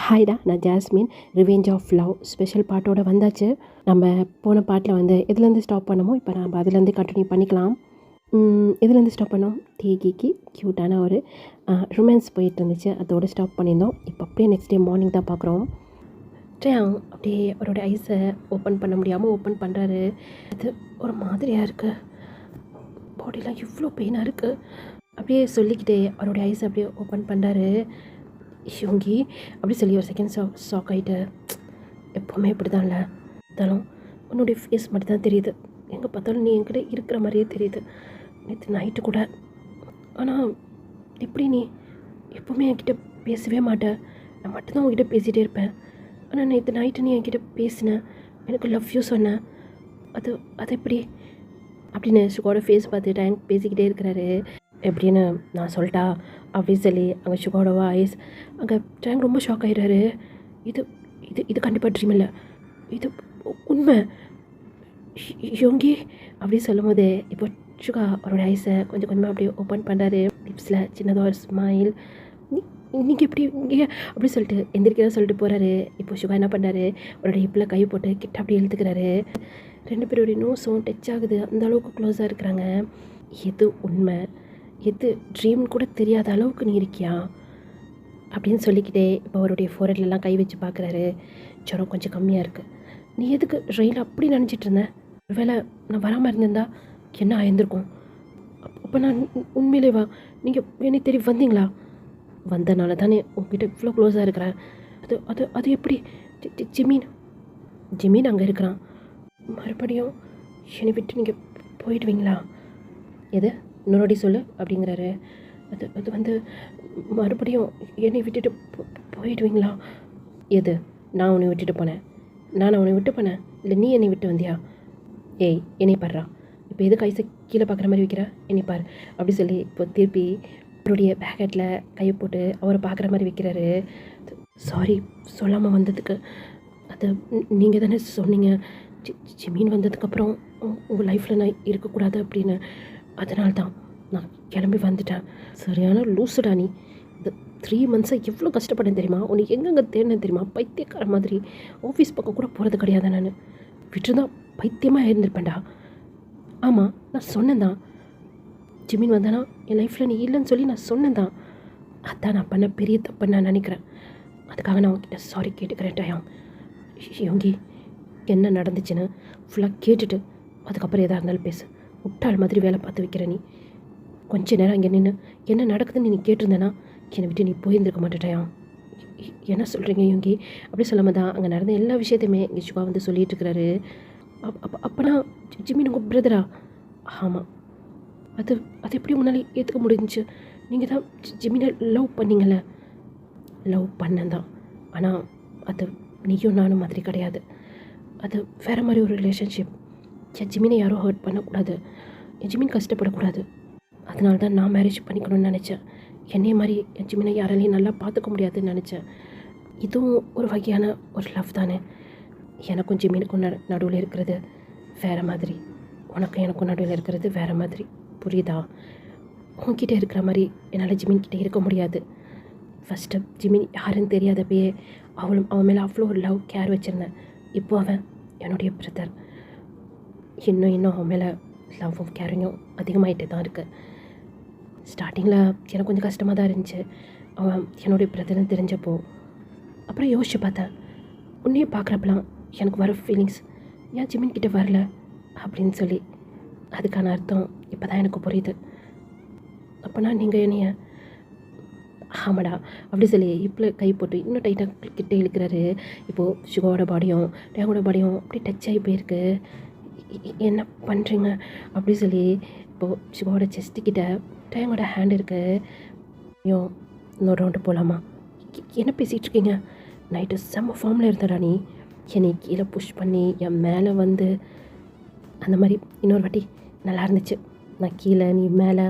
ஹாய்டா, நான் Jasmine. Revenge of love special பாட்டோட வந்தாச்சு. நம்ம போன பாட்டில் வந்து எதுலேருந்து ஸ்டாப் பண்ணமோ இப்போ நம்ம அதுலேருந்து கண்டினியூ பண்ணிக்கலாம். எதுலேருந்து ஸ்டாப் பண்ணோம்? தேகிக்கு க்யூட்டான ஒரு ரொமான்ஸ் போயிட்டு இருந்துச்சு, அதோடு ஸ்டாப் பண்ணியிருந்தோம். இப்போ அப்படியே நெக்ஸ்ட் டே மார்னிங் தான் பார்க்குறோம். ட்ரையாங் அப்படியே அவரோட ஐஸை ஓப்பன் பண்ண முடியாமல் ஓப்பன் பண்ணுறாரு. அது ஒரு மாதிரியாக இருக்குது, பாடிலாம் இவ்வளோ பெயினாக இருக்குது. அப்படியே சொல்லிக்கிட்டே அவருடைய ஐஸை அப்படியே ஓப்பன் பண்ணுறாரு. யோங்கி அப்படி சொல்லி ஒரு செகண்ட் ஷாக் ஆகிட்டு, எப்போவுமே இப்படி தான்ல இருந்தாலும் உன்னுடைய ஃபேஸ் மட்டும் தான் தெரியுது, எங்கே பார்த்தாலும் நீ என்கிட்ட இருக்கிற மாதிரியே தெரியுது. நேற்று நைட்டு கூட, ஆனால் எப்படி நீ எப்போவுமே என்கிட்ட பேசவே மாட்டேன், நான் மட்டும்தான் உங்ககிட்ட பேசிகிட்டே இருப்பேன். ஆனால் நேற்று நைட்டு நீ என்கிட்ட பேசினேன், எனக்கு லவ் யூ சொன்னேன், அது எப்படி அப்படின்னு சுகோட ஃபேஸ் பார்த்து டேங்க் பேசிக்கிட்டே இருக்கிறாரு. எப்படின்னு நான் சொல்லிட்டா அப்படின்னு சொல்லி அங்கே சுகோட வாய்ஸ் அங்கே டேங்க் ரொம்ப ஷாக் ஆகிடுறாரு. இது இது இது கண்டிப்பாக ட்ரீம் இல்லை, இது உண்மை யோங்கி அப்படின்னு சொல்லும் போது இப்போ சுகா அவரோட ஐஸை கொஞ்சம் கொஞ்சமாக அப்படியே ஓப்பன் பண்ணுறாரு. லிப்ஸில் சின்னதாக ஒரு ஸ்மைல். நீங்கள் எப்படி இங்கே அப்படி சொல்லிட்டு எந்திரிக்கிறதா சொல்லிட்டு போகிறாரு. இப்போ சுகா என்ன பண்ணுறாரு, அவரோட ஹிப்பில் கை போட்டு கிட்ட அப்படி இழுத்துக்கிறாரு. ரெண்டு பேருடைய நோஸும் டச் ஆகுது, அந்த அளவுக்கு க்ளோஸாக இருக்கிறாங்க. எது உண்மை எது ட்ரீம்னு கூட தெரியாத அளவுக்கு நீ இருக்கியா அப்படின்னு சொல்லிக்கிட்டே இப்போ அவருடைய ஃபோர்ஹெட்லலாம் கை வச்சு பார்க்குறாரு. ஜுரம் கொஞ்சம் கம்மியாக இருக்குது. நீ எதுக்கு ரயில் அப்படி நினச்சிட்டு இருந்தேன்? ஒருவேளை நான் வராமல் இருந்திருந்தா என்ன ஆயிருந்திருக்கும்? அப்போ நான் உண்மையிலே நீங்கள் என்னை தேடி வந்தீங்களா? வந்தனால தானே உங்ககிட்ட இவ்வளோ க்ளோஸாக இருக்கிறேன். அது அது அது எப்படி? ஜிமீன் அங்கே இருக்கிறான், மறுபடியும் என்னை விட்டு நீங்கள் போயிடுவீங்களா? எது இன்னொருடி சொல்லு அப்படிங்கிறாரு. அது வந்து மறுபடியும் என்னை விட்டுட்டு போயிடுவீங்களா? எது நான் உன்னை விட்டுட்டு போனேன்? நான் அவனை விட்டு போனேன் இல்லை நீ என்னை விட்டு வந்தியா? ஏய் என்னை பாடுறா, இப்போ எது கைசை கீழே பார்க்குற மாதிரி வைக்கிற, என்னை பார் அப்படி சொல்லி இப்போ திருப்பி அவருடைய பேக்கெட்டில் கையை போட்டு அவரை பார்க்குற மாதிரி வைக்கிறாரு. சாரி சொல்லாமல் வந்ததுக்கு. அது நீங்கள் தானே சொன்னீங்க ஜிமீன் வந்ததுக்கப்புறம் உங்கள் லைஃப்பில் நான் இருக்கக்கூடாது அப்படின்னு, அதனால தான் நான் கிளம்பி வந்துட்டேன். சரியான லூசுடா நீ. இந்த 3 மந்த்ஸாக எவ்வளோ கஷ்டப்பட்டேன் தெரியுமா? உனக்கு எங்கெங்கே தேடினேன் தெரியுமா? பைத்தியக்கார மாதிரி ஆஃபீஸ் பக்கம் கூட போகிறது கிடையாது. நான் விட்டுருந்தான் பைத்தியமாக இருந்திருப்பேன்டா. ஆமாம் நான் சொன்னேன் தான், ஜிமின் வந்தானா என் லைஃப்பில் நீ இல்லைன்னு சொல்லி நான் சொன்னேன் தான். அதான் நான் பண்ண பெரிய தப்பு நான் நினைக்கிறேன். அதுக்காக நான் உங்ககிட்ட சாரி கேட்டுக்கிறேன் டயாம். யோங்கி என்ன நடந்துச்சுன்னு ஃபுல்லாக கேட்டுட்டு அதுக்கப்புறம் எதாக இருந்தாலும் பேசு. முட்டாள் மாதிரி வேலை பார்த்து வைக்கிற நீ. கொஞ்ச நேரம் இங்கே நின்று என்ன நடக்குதுன்னு நீ கேட்டிருந்தேன்னா என்னை விட்டு நீ போயிருந்திருக்க மாட்டேட்டாயா? என்ன சொல்கிறீங்க யோங்கி? அப்படி சொல்லாமல் தான் அங்கே நடந்த எல்லா விஷயத்தையுமே இங்கே சுகா வந்து சொல்லிகிட்டு இருக்கிறாரு. அப்போனா ஜிமின் உங்கள் பிரதரா? ஆமாம். அது எப்படி உன்னால் ஏற்றுக்க முடிஞ்சிச்சு? நீங்கள் தான் ஜிமினை லவ் பண்ணிங்கள்ல? லவ் பண்ணேன் தான், ஆனால் அது நீயும் நானும் மாதிரி கிடையாது. அது வேறு மாதிரி ஒரு ரிலேஷன்ஷிப். என் ஜிமினை யாரும் ஹர்ட் பண்ணக்கூடாது, என் ஜிமின் கஷ்டப்படக்கூடாது. அதனால தான் நான் மேரேஜ் பண்ணிக்கணும்னு நினச்சேன். என்னைய மாதிரி என் ஜிமினை யாராலையும் நல்லா பார்த்துக்க முடியாதுன்னு நினச்சேன். இதுவும் ஒரு வகையான ஒரு லவ் தானே. எனக்கும் ஜிமினுக்கும் நடுவில் இருக்கிறது வேறு மாதிரி, உனக்கும் எனக்கும் நடுவில் இருக்கிறது வேறு மாதிரி. புரியுதா? உன்கிட்ட இருக்கிற மாதிரி என்னால் ஜிமின்கிட்ட இருக்க முடியாது. ஃபஸ்ட்டு ஜிமின் யாருன்னு தெரியாதப்பயே அவன் மேலே அவ்வளோ ஒரு லவ் கேர் வச்சுருந்தேன். இப்போ அவன் என்னுடைய பிரதர். இன்னும் அவன் மேலே லவ்வும் கேரிங்கும் அதிகமாகிட்டே தான் இருக்குது. ஸ்டார்டிங்கில் எனக்கு கொஞ்சம் கஷ்டமாக தான் இருந்துச்சு அவன் என்னுடைய பிரதர்னு தெரிஞ்சப்போ. அப்புறம் யோசிச்சு பார்த்தேன், உன்னையே பார்க்குறப்பெல்லாம் எனக்கு வர ஃபீலிங்ஸ் ஏன் ஜிமின் கிட்டே வரல அப்படின்னு சொல்லி. அதுக்கான அர்த்தம் இப்போ தான் எனக்கு புரியுது. அப்போனா நீங்கள் என்னைய ஆமாடா அப்படி சொல்லி இப்போ கை போட்டு இன்னும் டைட்டாக கிட்டே இழுக்கிறாரு. இப்போது சுகாவோட பாடியும் டேங்கோட பாடியும் அப்படி டச் ஆகி போயிருக்கு. என்ன பண்ணுறீங்க அப்படி சொல்லி இப்போது சுகாவோட செஸ்ட்டுக்கிட்ட டேங்கோட ஹேண்ட் இருக்குது. ஐயோ இன்னொரு ரவுண்டு போகலாமா? என்ன பேசிகிட்டு இருக்கீங்க? நைட்டு செம்ம ஃபார்மில் இருந்தடா நீ. என்னை கீழே புஷ் பண்ணி என் மேலே வந்து அந்த மாதிரி இன்னொரு வாட்டி நல்லா இருந்துச்சு. நான் கீழே நீ மேலே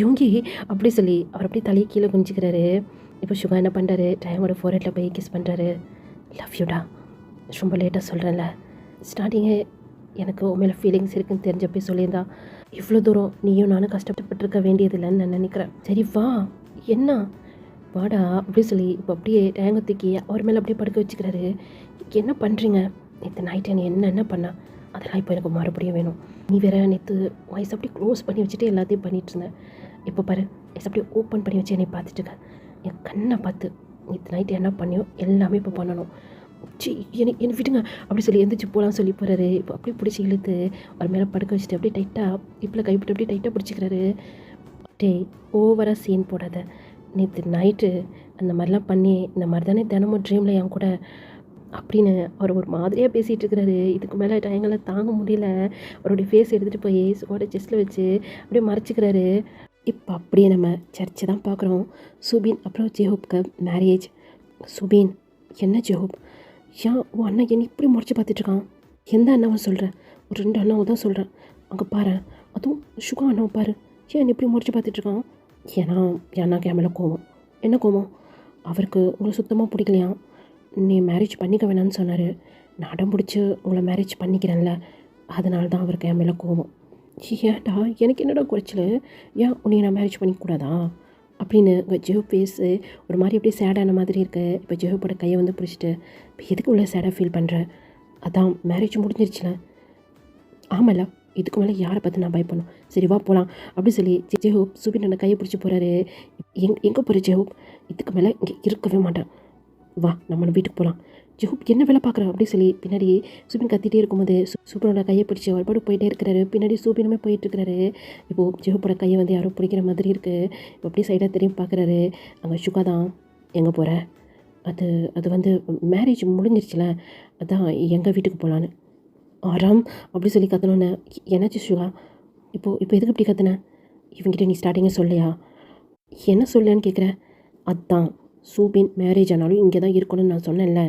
யோங்கி அப்படி சொல்லி அவர் அப்படி தலையை கீழே குஞ்சிக்கிறாரு. இப்போ சுகா என்ன பண்ணுறாரு, டயமோட ஃபோர்ஹெட்டில் போய் கிஸ் பண்ணுறாரு. லவ் யூடா, ரொம்ப லேட்டாக சொல்கிறேன்ல, ஸ்டார்டிங்கே எனக்கு உண்மையில ஃபீலிங்ஸ் இருக்குன்னு தெரிஞ்சப்போ சொல்லியிருந்தா இவ்வளோ தூரம் நீயும் நானும் கஷ்டப்பட்டுருக்க வேண்டியதில்லைன்னு நான் நினைக்கிறேன். சரி வா, என்ன வாடா அப்படி சொல்லி இப்போ அப்படியே டேங்கை தூக்கி அவர் மேலே அப்படியே படுக்க வச்சுக்கிறாரு. என்ன பண்ணுறீங்க? நேற்று நைட்டு நீ என்ன பண்ணா அதெல்லாம் இப்போ எனக்கு மறுபடியும் வேணும். நீ வேற நேற்று வாய்ஸ் அப்படியே க்ளோஸ் பண்ணி வச்சுட்டு எல்லாத்தையும் பண்ணிகிட்டு இருந்தேன். இப்போ பாரு வாய்ஸ் அப்படியே ஓப்பன் பண்ணி வச்சு என்னை பார்த்துட்டு இருக்க. என் கண்ணை பார்த்து நேற்று நைட்டு என்ன பண்ணியோ எல்லாமே இப்போ பண்ணணும். சி என்னை விடுங்க அப்படி சொல்லி எந்திரிச்சு போகலான்னு சொல்லி போகிறாரு. இப்போ அப்படியே பிடிச்சி இழுத்து அவர் மேலே படுக்க வச்சுட்டு அப்படியே டைட்டாக இப்போ கைப்பிட்டு அப்படியே டைட்டாக பிடிச்சிக்கிறாரு. டேய் ஓவராக சீன் போடாத. நேற்று நைட்டு அந்த மாதிரிலாம் பண்ணி இந்த மாதிரி தானே தினமும் ட்ரீமில் என் கூட அப்படின்னு அவர் ஒரு மாதிரியாக பேசிகிட்டு இருக்கிறாரு. இதுக்கு மேலே டயங்களை தாங்க முடியல. அவருடைய ஃபேஸ் எடுத்துகிட்டு போய் சுவோட செஸ்ட்டில் வச்சு அப்படியே மறைச்சிக்கிறாரு. இப்போ அப்படியே நம்ம சர்ச்சை தான் பார்க்குறோம். சுபின் அப்புறம் ஜெஹூப்க்கு மேரேஜ். சுபின் என்ன ஜெஹூப் ஏன் உன் அண்ணன் என்ன இப்படி முறைச்சி பார்த்துட்ருக்கான்? எந்த அண்ணாவும் சொல்கிறேன், ஒரு 2 அண்ணாவும் தான் சொல்கிறேன். அங்கே பாரு, அதுவும் சுகா அண்ணாவை பாரு, ஏன் என்ன இப்படி முறைச்சி பார்த்துட்ருக்கான்? ஏன்னா அண்ணாக்கு என் மேலே கோவம். என்ன கோவம்? அவருக்கு உங்களை சுத்தமாக பிடிக்கலையா? நீ மேரேஜ் பண்ணிக்க வேணான்னு சொன்னார். நான் அடம் பிடிச்சி உங்களை மேரேஜ் பண்ணிக்கிறேன்ல, அதனால தான் அவருக்கு என் மேலே கோவம். ஏன்டா எனக்கு என்னடா குறைச்சல்? ஏன் உன்னை நான் மேரேஜ் பண்ணிக்கூடாதா அப்படின்னு உங்கள் ஜெஹூப் ஃபேஸு ஒரு மாதிரி அப்படியே சேடான மாதிரி இருக்கு. இப்போ ஜெஹூப்போட கையை வந்து பிடிச்சிட்டு இப்போ எதுக்கு உள்ள சேடாக ஃபீல் பண்ணுற? அதான் மேரேஜ் முடிஞ்சிருச்சுல. ஆமாம்ல, இதுக்கு மேலே யாரை பார்த்து நான் பயப்படணும்? சரி வா போகலாம் அப்படி சொல்லி ஜெஹூப் சுபினோட கையை பிடிச்சி போகிறாரு. எங்கே போகிற ஜெஹூப்? இதுக்கு மேலே இங்கே இருக்கவே மாட்டேன். வா நம்ம வீட்டுக்கு போகலாம். ஜெஹூப் என்ன வேலை பார்க்குறேன் அப்படி சொல்லி பின்னாடி சூபின் கத்திகிட்டே இருக்கும்போது சூப்பனோட கையை பிடிச்சி அவர் பாட்டு போயிட்டே இருக்கிறாரு. பின்னாடி சூபினுமே போயிட்டுருக்கிறாரு. இப்போது ஜெஹூப்போட கையை வந்து யாரோ பிடிக்கிற மாதிரி இருக்குது. இப்போ அப்படியே சைடாக திரும்பி பார்க்குறாரு. அங்கே சுகா தான். எங்கே போகிற? அது வந்து மேரேஜ் முடிஞ்சிருச்சுல, அதான் எங்கள் வீட்டுக்கு போகலான்னு. ஆராம் அப்படி சொல்லி கத்தணுன்னு. என்னாச்சு சுகா? இப்போ எதுக்கு இப்படி கத்துனேன்? இவங்கிட்ட நீ ஸ்டார்டிங்கே சொல்லையா? என்ன சொல்லன்னு கேட்குற? அதான் சூபின் மேரேஜ் ஆனாலும் இங்கே தான் இருக்கணும்னு நான் சொன்னேன்ல.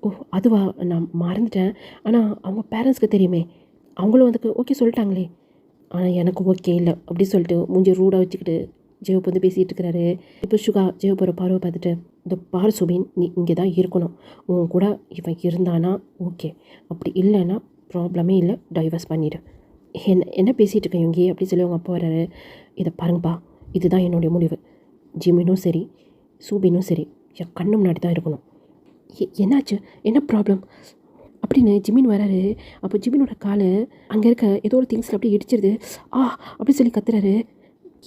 ஓ அதுவா, நான் மறந்துட்டேன். ஆனால் அவங்க பேரண்ட்ஸ்க்கு தெரியுமே, அவங்களும் அதுக்கு ஓகே சொல்லிட்டாங்களே. ஆனால் எனக்கு ஓகே இல்லை அப்படி சொல்லிட்டு மூஞ்சி ரூடாக வச்சுக்கிட்டு ஜெயப் வந்து பேசிகிட்டு இருக்கிறாரு. இப்போ சுகா ஜெயப் ஒரு பார்வை பார்த்துட்டு, இந்த பார் சுபின், நீ இங்கே தான் இருக்கணும். உன் கூட இவன் இருந்தானா ஓகே, அப்படி இல்லைன்னா ப்ராப்ளமே இல்லை, டைவர்ஸ் பண்ணிவிடு. என்ன பேசிகிட்டு இருக்கேன் இவங்க அப்படி சொல்லி அவங்க அப்பா வர்றாரு. இதை பாருங்கப்பா, இதுதான் என்னுடைய முடிவு. ஜிமினும் சரி சூபினும் சரி என் கண்ணு முன்னாடி தான் இருக்கணும். என்னாச்சு, என்ன ப்ராப்ளம் அப்படின்னு ஜிமின் வராரு. அப்போ ஜிமினோட காலை அங்கே இருக்க ஏதோ ஒரு திங்ஸில் அப்படியே இடிச்சிருது. அப்படி சொல்லி கத்துறாரு.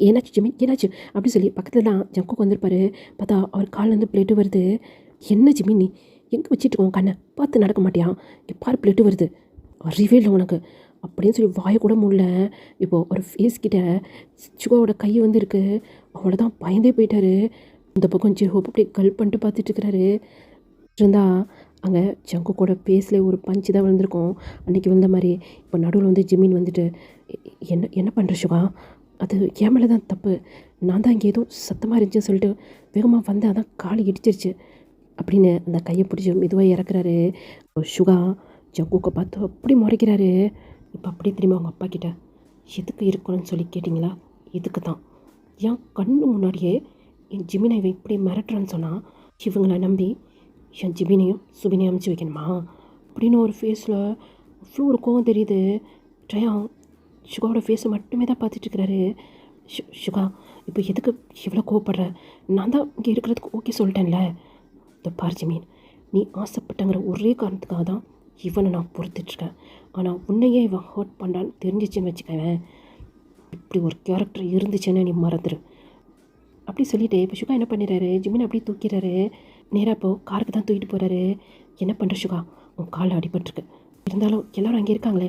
என்னாச்சு ஜிமின், என்னாச்சு அப்படி சொல்லி பக்கத்தில் தான் ஜங்குக்கு வந்திருப்பாரு. பார்த்தா அவர் கால்லேருந்து பிளேட்டு வருது. என்ன ஜிமின், நீ எங்கே வச்சுட்டு உன் கண்ணை பார்த்து நடக்க மாட்டியா? பாரு பிளேட்டு வருது, அறிவே இல்லை உனக்கு அப்படின்னு சொல்லி வாயை கூட முடியல. இப்போது ஒரு ஃபேஸ் கிட்ட சுகாவோட கை வந்து இருக்குது. அவ்வளோதான், பயந்தே போயிட்டாரு. இந்த பக்கம் ஜெஹூப் அப்படியே கல் பண்ணிட்டு பார்த்துட்டு இருக்கிறாரு. இருந்தால் அங்கே ஜங்குக்கோட பேஸில் ஒரு பஞ்சு தான் விழுந்திருக்கும் அன்றைக்கி விழுந்த மாதிரி. இப்போ நடுவில் வந்து ஜிமின் வந்துட்டு, என்ன பண்ணுற சுகா? அது என் மேலே தான் தப்பு, நான் தான் இங்கே ஏதோ சத்தமாக இருந்துச்சுன்னு சொல்லிட்டு வேகமாக வந்து அதான் காலி இடிச்சிருச்சு அப்படின்னு அந்த கையை பிடிச்சி மெதுவாக இறக்குறாரு. சுகா ஜங்குக்கை பார்த்து அப்படி முறைக்கிறாரு. இப்போ அப்படியே திரும்பி அவங்க அப்பா கிட்ட, எதுக்கு இருக்கணும்னு சொல்லி கேட்டிங்களா? எதுக்கு தான் என் கண்ணு முன்னாடியே என் ஜிமினை இவன் இப்படி மிரட்டுறான்னு சொன்னால் இவங்களை நம்பி என் ஜிமினையும் சுபினையும் அமுச்சு வைக்கணுமா அப்படின்னு ஒரு ஃபேஸில் அவ்வளோ ஒரு கோவம் தெரியுது. ட்ரையா சுகாவோட ஃபேஸை மட்டுமே தான் பார்த்துட்ருக்கிறாரு. சுகா இப்போ எதுக்கு இவ்வளோ கோவப்படுற? நான் தான் இங்கே இருக்கிறதுக்கு ஓகே சொல்லிட்டேன்ல. இந்த பார் ஜிமீன், நீ ஆசைப்பட்டங்கிற ஒரே காரணத்துக்காக தான் இவனை நான் பொறுத்துட்ருக்கேன். ஆனால் உன்னையே இவன் ஹர்ட் பண்ணுறான்னு தெரிஞ்சிச்சின்னு வச்சுக்கவேன், இப்படி ஒரு கேரக்டர் இருந்துச்சுன்னு நீ மறந்துடு அப்படி சொல்லிவிட்டு இப்போ சுகா என்ன பண்ணிடுறாரு, ஜிமின் அப்படியே தூக்கிறாரு. நேராக இப்போது காருக்கு தான் தூக்கிட்டு போகிறாரு. என்ன பண்ணுற சுகா, உன் காலில் அடிபட்டுருக்கு. இருந்தாலும் எல்லோரும் அங்கே இருக்காங்களே,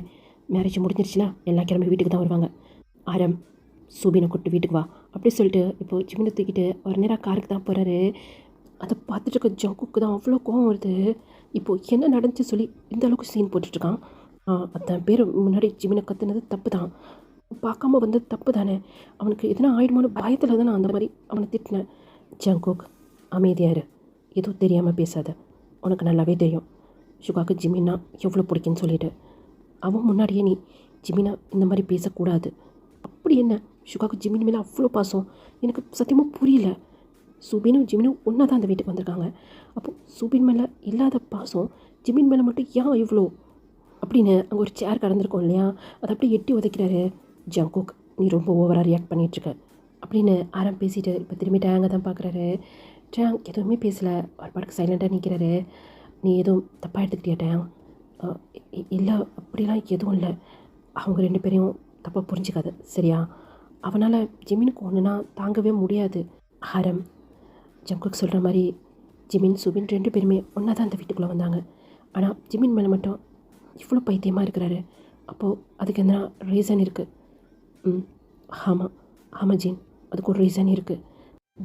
மேரேஜ் முடிஞ்சிருச்சுன்னா எல்லா கிழமை வீட்டுக்கு தான் வருவாங்க. ஆரம் சூபினை கூப்பிட்டு வீட்டுக்கு வா அப்படி சொல்லிட்டு இப்போது ஜிமினை தூக்கிட்டு ஒரு நேராக காருக்கு தான் போகிறாரு. அதை பார்த்துட்டு இருக்க ஜங்குக்கு தான் அவ்வளோ கோவம் வருது. இப்போது என்ன நடந்துச்சு சொல்லி இந்த அளவுக்கு சீன் போட்டுட்ருக்கான். அத்தனை பேர் முன்னாடி ஜிமினை கற்றுனது தப்பு தான், பார்க்காம வந்து தப்பு தானே. அவனுக்கு எதுனா ஆயிடுமான பயத்தில் தான் நான் அந்த மாதிரி அவனை திட்டினேன். ஜங்குக் அமைதியாரு, எதுவும் தெரியாமல் பேசாத. உனக்கு நல்லாவே தெரியும் சுகாக்கு ஜிமினா எவ்வளோ பிடிக்குன்னு சொல்லிட்டு. அவன் முன்னாடியே நீ ஜிமினா இந்த மாதிரி பேசக்கூடாது. அப்படி என்ன சுகாக்கு ஜிமின் மேலே அவ்வளோ பாசம், எனக்கு சத்தியமாக புரியல. சுபினும் ஜிமினும் ஒன்றா தான் அந்த வீட்டுக்கு வந்திருக்காங்க. அப்போது சுபின் மேலே இல்லாத பாசம் ஜிமின் மேலே மட்டும் ஏன் இவ்வளோ அப்படின்னு அங்கே ஒரு சேர் கடந்திருக்கோம் இல்லையா, அதை அப்படியே எட்டி உதைக்கிறாரு. ஜங்குக் நீ ரொம்ப ஓவராக ரியாக்ட் பண்ணிகிட்ருக்க அப்படின்னு ஆரம் பேசிட்டு இப்போ திரும்பி டேங்க தான் பார்க்குறாரு. டேங் எதுவுமே பேசலை. அவர் பாட்டுக்கு சைலண்ட்டாக நிற்கிறாரு. நீ எதுவும் தப்பாக எடுத்துக்கிட்டியா டேங்? இல்லை அப்படிலாம் எதுவும் இல்லை. அவங்க 2 பேரையும் தப்பாக புரிஞ்சுக்காது சரியா? அவனால் ஜிமினுக்கு ஒன்றுனா தாங்கவே முடியாது. ஹரம் ஜங்குக் சொல்கிற மாதிரி ஜிமின் சுபின் 2 பேருமே ஒன்றா தான் அந்த வீட்டுக்குள்ளே வந்தாங்க. ஆனால் ஜிமின் மேலே மட்டும் இவ்வளோ பைத்தியமாக இருக்கிறாரு. அப்போது அதுக்கு என்ன ரீசன் இருக்குது? ஆமாம் ஆமாம் ஜீன், அதுக்கு ஒரு ரீசன் இருக்குது.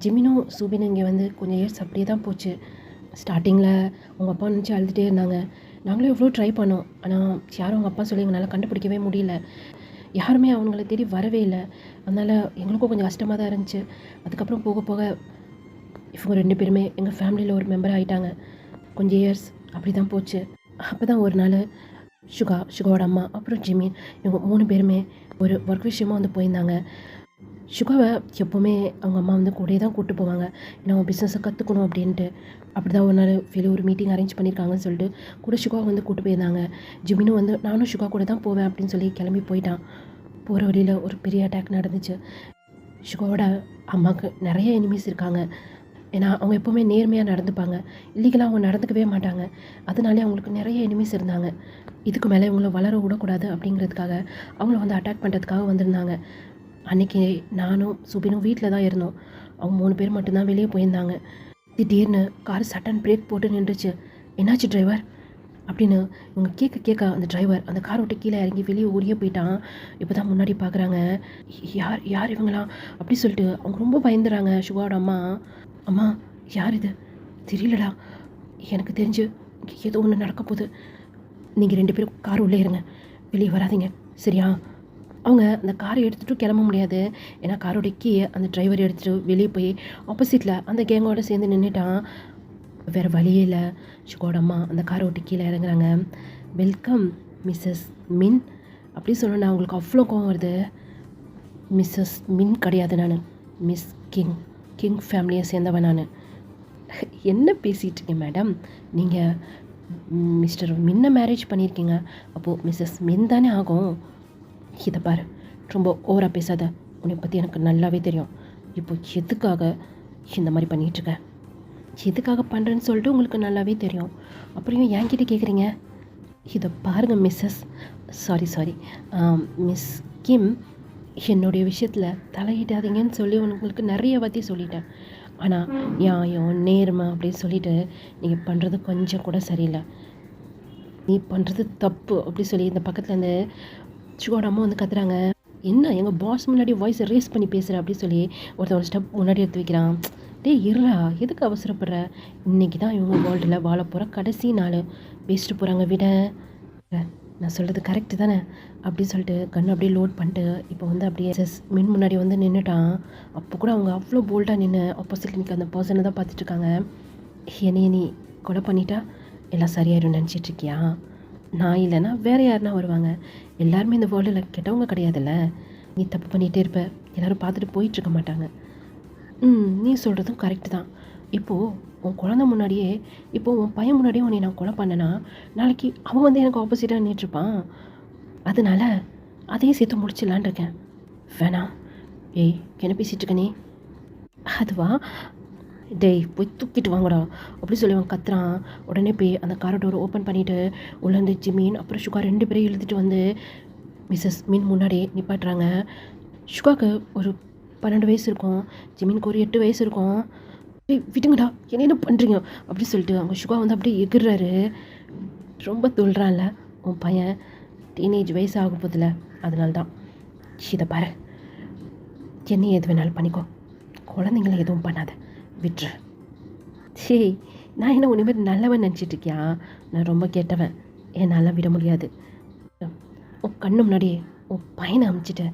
ஜிமினும் சுபினும் இங்கே வந்து கொஞ்சம் இயர்ஸ் அப்படியே தான் போச்சு. ஸ்டார்டிங்கில் அவங்க அப்பா நினச்சி அழுதுகிட்டே இருந்தாங்க. நாங்களும் எவ்வளோ ட்ரை பண்ணோம். ஆனால் யாரும் அவங்க அப்பா சொல்லி எங்களால் கண்டுபிடிக்கவே முடியல. யாருமே அவங்கள தேடி வரவே இல்லை. அதனால் எங்களுக்கும் கொஞ்சம் கஷ்டமாக தான் இருந்துச்சு. அதுக்கப்புறம் போக போக இவங்க 2 பேருமே எங்கள் ஃபேமிலியில் ஒரு மெம்பர் ஆகிட்டாங்க. கொஞ்சம் இயர்ஸ் அப்படி தான் போச்சு. அப்போ தான் ஒரு நாள் சுகாவோட அம்மா அப்புறம் ஜிமின் இவங்க 3 பேருமே ஒரு ஒர்க் விஷயமாக வந்து போயிருந்தாங்க. சுகாவை எப்போவுமே அவங்க அம்மா வந்து கூடயே தான் கூப்பிட்டு போவாங்க. ஏன்னா அவன் பிஸ்னஸை கற்றுக்கணும் அப்படின்ட்டு. அப்படி தான் ஒரு நாள் வெளியே ஒரு மீட்டிங் அரேஞ்ச் பண்ணியிருக்காங்கன்னு சொல்லிட்டு கூட சுகாவை வந்து கூப்பிட்டு போயிருந்தாங்க. ஜிமினும் வந்து நானும் சுகா கூட தான் போவேன் அப்படின்னு சொல்லி கிளம்பி போயிட்டான். போகிற வழியில் ஒரு பெரிய அட்டாக் நடந்துச்சு. சுகாவோட அம்மாவுக்கு நிறைய எனிமீஸ் இருக்காங்க. ஏன்னா அவங்க எப்போவுமே நேர்மையாக நடந்துப்பாங்க. இல்லீகலாக அவங்க நடந்துக்கவே மாட்டாங்க. அதனாலே அவங்களுக்கு நிறைய எனிமீஸ் இருந்தாங்க. இதுக்கு மேலே இவங்கள வளர விடக்கூடாது அப்படிங்கிறதுக்காக அவங்கள வந்து அட்டாக் பண்ணுறதுக்காக வந்திருந்தாங்க. அன்றைக்கி நானும் சுபினும் வீட்டில் தான் இருந்தோம். அவங்க 3 பேர் மட்டும்தான் வெளியே போயிருந்தாங்க. திடீர்னு கார் சட்டன் பிரேக் போட்டு நின்றுச்சு. என்னாச்சு டிரைவர் அப்படின்னு இவங்க கேட்க அந்த டிரைவர் அந்த காரை விட்டு கீழே இறங்கி வெளியே ஓடியே போயிட்டான். இப்போ தான் முன்னாடி பார்க்குறாங்க. யார் இவங்களாம் அப்படி சொல்லிட்டு அவங்க ரொம்ப பயந்துறாங்க. சுகாவோட அம்மா அம்மா யார் இது தெரியலடா, எனக்கு தெரிஞ்சு ஏதோ ஒன்று நடக்க போகுது. நீங்கள் 2 பேரும் கார் உள்ளே இருங்க, வெளியே வராதிங்க சரியா? அவங்க அந்த காரை எடுத்துகிட்டு கிளம்ப முடியாது. ஏன்னா காரோட கீயை அந்த டிரைவர் எடுத்துகிட்டு வெளியே போய் ஆப்போசிட்டில் அந்த கேங்கோடு சேர்ந்து நின்றுட்டான். வேறு வழியே இல்லை. சுகோட அம்மா அந்த காரை விட்டு கீழே இறங்குறாங்க. வெல்கம் மிஸ்ஸஸ் மின் அப்படி சொன்னேன். அவங்களுக்கு அவ்வளோ கோவம் வருது. மிஸ்ஸஸ் மின் கிடையாது, நான் மிஸ் கிங் ஃபேமிலியை சேர்ந்தவன் நான். என்ன பேசிகிட்ருக்கேன் மேடம், நீங்கள் மிஸ்டர் மின்னை மேரேஜ் பண்ணியிருக்கீங்க, அப்போது மிஸ்ஸஸ் மின் தானே ஆகும். இதை பாரு, ரொம்ப ஓவராக பேசாத. உன்னை பற்றி எனக்கு நல்லாவே தெரியும். இப்போ எதுக்காக இந்த மாதிரி பண்ணிகிட்ருக்க, எதுக்காக பண்ணுறேன்னு சொல்லிட்டு உங்களுக்கு நல்லாவே தெரியும். அப்புறம் என்கிட்ட கேட்குறீங்க? இதை பாருங்கள் மிஸ்ஸஸ் சாரி மிஸ் கிம், என்னுடைய விஷயத்தில் தலையிடாதீங்கன்னு சொல்லி உங்களுக்கு நிறைய வாட்டி சொல்லிட்டேன். ஆனால் நியாயம் நேர்மை அப்படின்னு சொல்லிட்டு நீங்கள் பண்ணுறது கொஞ்சம் கூட சரியில்லை. நீ பண்ணுறது தப்பு அப்படி சொல்லி இந்த பக்கத்துலேருந்து சுகோட அம்மா வந்து கத்துறாங்க. என்ன எங்கள் பாஸ் முன்னாடி வாய்ஸை ரேஸ் பண்ணி பேசுகிற அப்படி சொல்லி ஒரு ஸ்டெப் முன்னாடி எடுத்து வைக்கிறான். டேய் இருடா, எதுக்கு அவசரப்படுற? இன்றைக்கி தான் இவங்க வேர்ல்டில் வாழ போகிற கடைசி நாள். பேசிட்டு போகிறாங்க விட. நான் சொல்கிறது கரெக்டு தானே அப்படி சொல்லிட்டு கண்ணு அப்படியே லோட் பண்ணிட்டு இப்போ வந்து அப்படியே மின் முன்னாடி வந்து நின்றுட்டான். அப்போ கூட அவங்க அவ்வளோ போல்டாக நின்று ஆப்போசிட் நிற்க அந்த பர்சனை தான் பார்த்துட்ருக்காங்க. என்னைய நீ கொலை பண்ணிட்டா எல்லாம் சரியாயிடும் நினச்சிட்ருக்கியா? நான் இல்லைன்னா வேறு யாருன்னா வருவாங்க. எல்லாருமே இந்த வேர்ல்டில் கெட்டவங்க கிடையாதுல்ல. நீ தப்பு பண்ணிகிட்டே இருப்ப, எல்லோரும் பார்த்துட்டு போயிட்டுருக்க மாட்டாங்க. நீ சொல்கிறதும் கரெக்டு தான். இப்போது உன் குழந்தை முன்னாடியே இப்போது உன் பையன் முன்னாடியே உன்னை நான் கொலை பண்ணேன்னா நாளைக்கு அவன் வந்து எனக்கு ஆப்போசிட்டாக நின்றுட்டுருப்பான். அதனால் அதையும் சேர்த்து முடிச்சிடலான் இருக்கேன். வேணாம். ஏய் என்ன பேசிகிட்டு இருக்க நீ? அதுவா? டேய் போய் தூக்கிட்டு வாங்கடா அப்படி சொல்லி அவன் கத்துறான். உடனே போய் அந்த கார் டோரை ஓப்பன் பண்ணிவிட்டு உள்ளேருந்து ஜிமின் அப்புறம் சுகா 2 பேரையும் இழுத்துட்டு வந்து மிஸ்ஸஸ் மின் முன்னாடி நிப்பாட்டுறாங்க. சுகாவுக்கு ஒரு 12 வயசு இருக்கும், ஜிமினுக்கு ஒரு 8 வயசு இருக்கும். விடுங்கடா, என்ன பண்ணுறீங்க அப்படி சொல்லிட்டு அவங்க சுகா வந்து அப்படியே எகிர்றாரு. ரொம்ப துள்ளுறான்ல உன் பையன், டீனேஜ் வயசு ஆகும் போதில்ல, அதனால தான். இதை பாரு, என்ன எது வேணாலும் பண்ணிக்கோ, குழந்தைங்கள எதுவும் பண்ணாத, விட்டுரு. சரி, நான் என்ன உன்னிமேல் நல்லவன் நினச்சிட்ருக்கியா? நான் ரொம்ப கெட்டவன், என்னால் விட முடியாது. உன் கண்ணு முன்னாடியே உன் பையனை அமுச்சிட்டு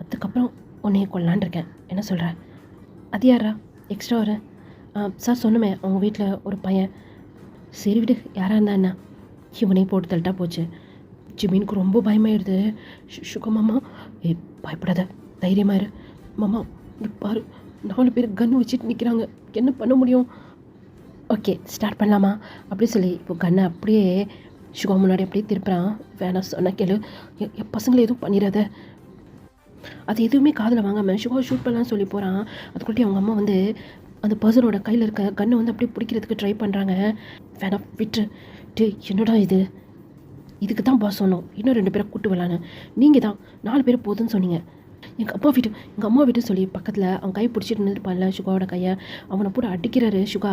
அதுக்கப்புறம் உன்னையே கொள்ளலான் இருக்கேன். என்ன சொல்கிற? அது யாரா எக்ஸ்ட்ரா வர? சார் சொன்னமே அவங்க வீட்டில் ஒரு பையன். சரி விடு, யாராக இருந்தா என்ன, இவனையும் போட்டு தள்ளிட்டா போச்சு. ஜிமினுக்கு ரொம்ப பயமாயிடுது. சுகா மாமா, பயப்படாத, தைரியமாக இரு. மாமா இங்கே பாரு, 4 பேர் கன்று வச்சுட்டு நிற்கிறாங்க, என்ன பண்ண முடியும்? ஓகே ஸ்டார்ட் பண்ணலாமா அப்படி சொல்லி இப்போ கன்னை அப்படியே சுகா முன்னாடி அப்படியே திருப்புறான். வேணாம் சொன்ன கேளு, என் பசங்களை எதுவும் பண்ணிடாத. அது எதுவுமே காதில் வாங்காமல் சுகா ஷூட் பண்ணலான்னு சொல்லி போகிறான். அதுக்குள்ளே அவங்க அம்மா வந்து அந்த பர்சனோட கையில் இருக்க கன்னை வந்து அப்படியே பிடிக்கிறதுக்கு ட்ரை பண்ணுறாங்க. வேணாம் விட்டு. டே என்னடா இது, இதுக்கு தான் பாஸ் சொன்னோம் இன்னும் 2 பேரை கூட்டு வரலான்னு. நீங்கள் தான் 4 பேர் போதுன்னு சொன்னீங்க. எங்கள் அம்மா வீட்டு சொல்லி பக்கத்தில் அவன் கை பிடிச்சிட்டு நின்றுப்பான்ல சுகாவோட கையை, அவனை போட்டு அடிக்கிறாரு சுகா.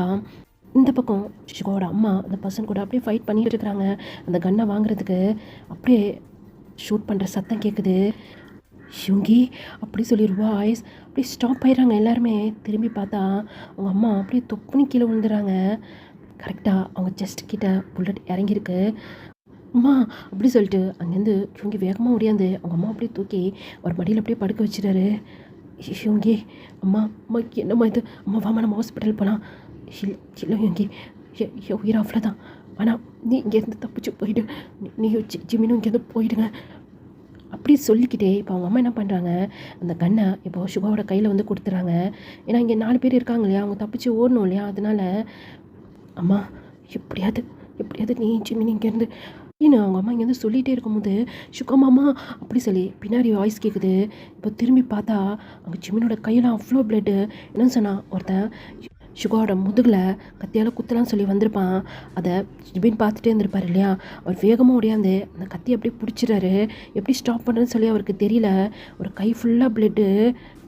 இந்த பக்கம் சுகாவோட அம்மா அந்த பர்சன் கூட அப்படியே ஃபைட் பண்ணிட்டு இருக்கிறாங்க. அந்த கன்னை வாங்குறதுக்கு அப்படியே ஷூட் பண்ணுற சத்தம் கேட்குது. ஷுங்கி அப்படி சொல்லி வாய்ஸ் அப்படியே ஸ்டாப் ஆயிடுறாங்க எல்லாருமே. திரும்பி பார்த்தா அவங்க அம்மா அப்படியே தொப்புனி கீழே விழுந்துறாங்க. கரெக்டாக அவங்க செஸ்ட் கிட்ட புல்லட் இறங்கியிருக்கு. அம்மா அப்படி சொல்லிட்டு அங்கேருந்து ஷுங்கி வேகமாக ஓடியாந்து அவங்க அம்மா அப்படியே தூக்கி ஒரு மடியில் அப்படியே படுக்க வச்சுட்டாரு. ஷுங்கி அம்மா அம்மா என்னம்மா இது, அம்மா வாமா நம்ம ஹாஸ்பிட்டல் போகலாம். இல்லை ஷுங்கி என் உயிர் அவ்வளோதான். ஆனால் நீ இங்கேருந்து தப்பிச்சு போயிடு, நீ ஜிமினும் இங்கேருந்து போயிடுங்க அப்படி சொல்லிக்கிட்டே இப்போ அவங்க அம்மா என்ன பண்ணுறாங்க, அந்த கன்னை இப்போ சுகாவோட கையில் வந்து கொடுத்துறாங்க. ஏன்னா இங்கே 4 பேர் இருக்காங்க இல்லையா, அவங்க தப்பிச்சு ஓடணும் இல்லையா, அதனால அம்மா எப்படியாவது நீ ஜிமினி இங்கேருந்து அப்படின்னு அவங்க அம்மா இங்கேருந்து சொல்லிகிட்டே இருக்கும்போது சுகமாம்மா அப்படி சொல்லி பின்னாடி வாய்ஸ் கேட்குது. இப்போ திரும்பி பார்த்தா அங்கே ஜிமினோட கையெல்லாம் அவ்வளோ பிளட்டு. என்னன்னு சொன்னால் ஒருத்தன் சுகாவோட முதுகில் கத்தியால் குத்தலான்னு சொல்லி வந்திருப்பான். அதை ஜிமின் பார்த்துட்டே இருந்திருப்பார் இல்லையா, அவர் வேகமாக ஓடியாந்து அந்த கத்தி அப்படியே பிடிச்சிறாரு. எப்படி ஸ்டாப் பண்ணுறதுன்னு சொல்லி அவருக்கு தெரியல. ஒரு கை ஃபுல்லாக பிளட்டு.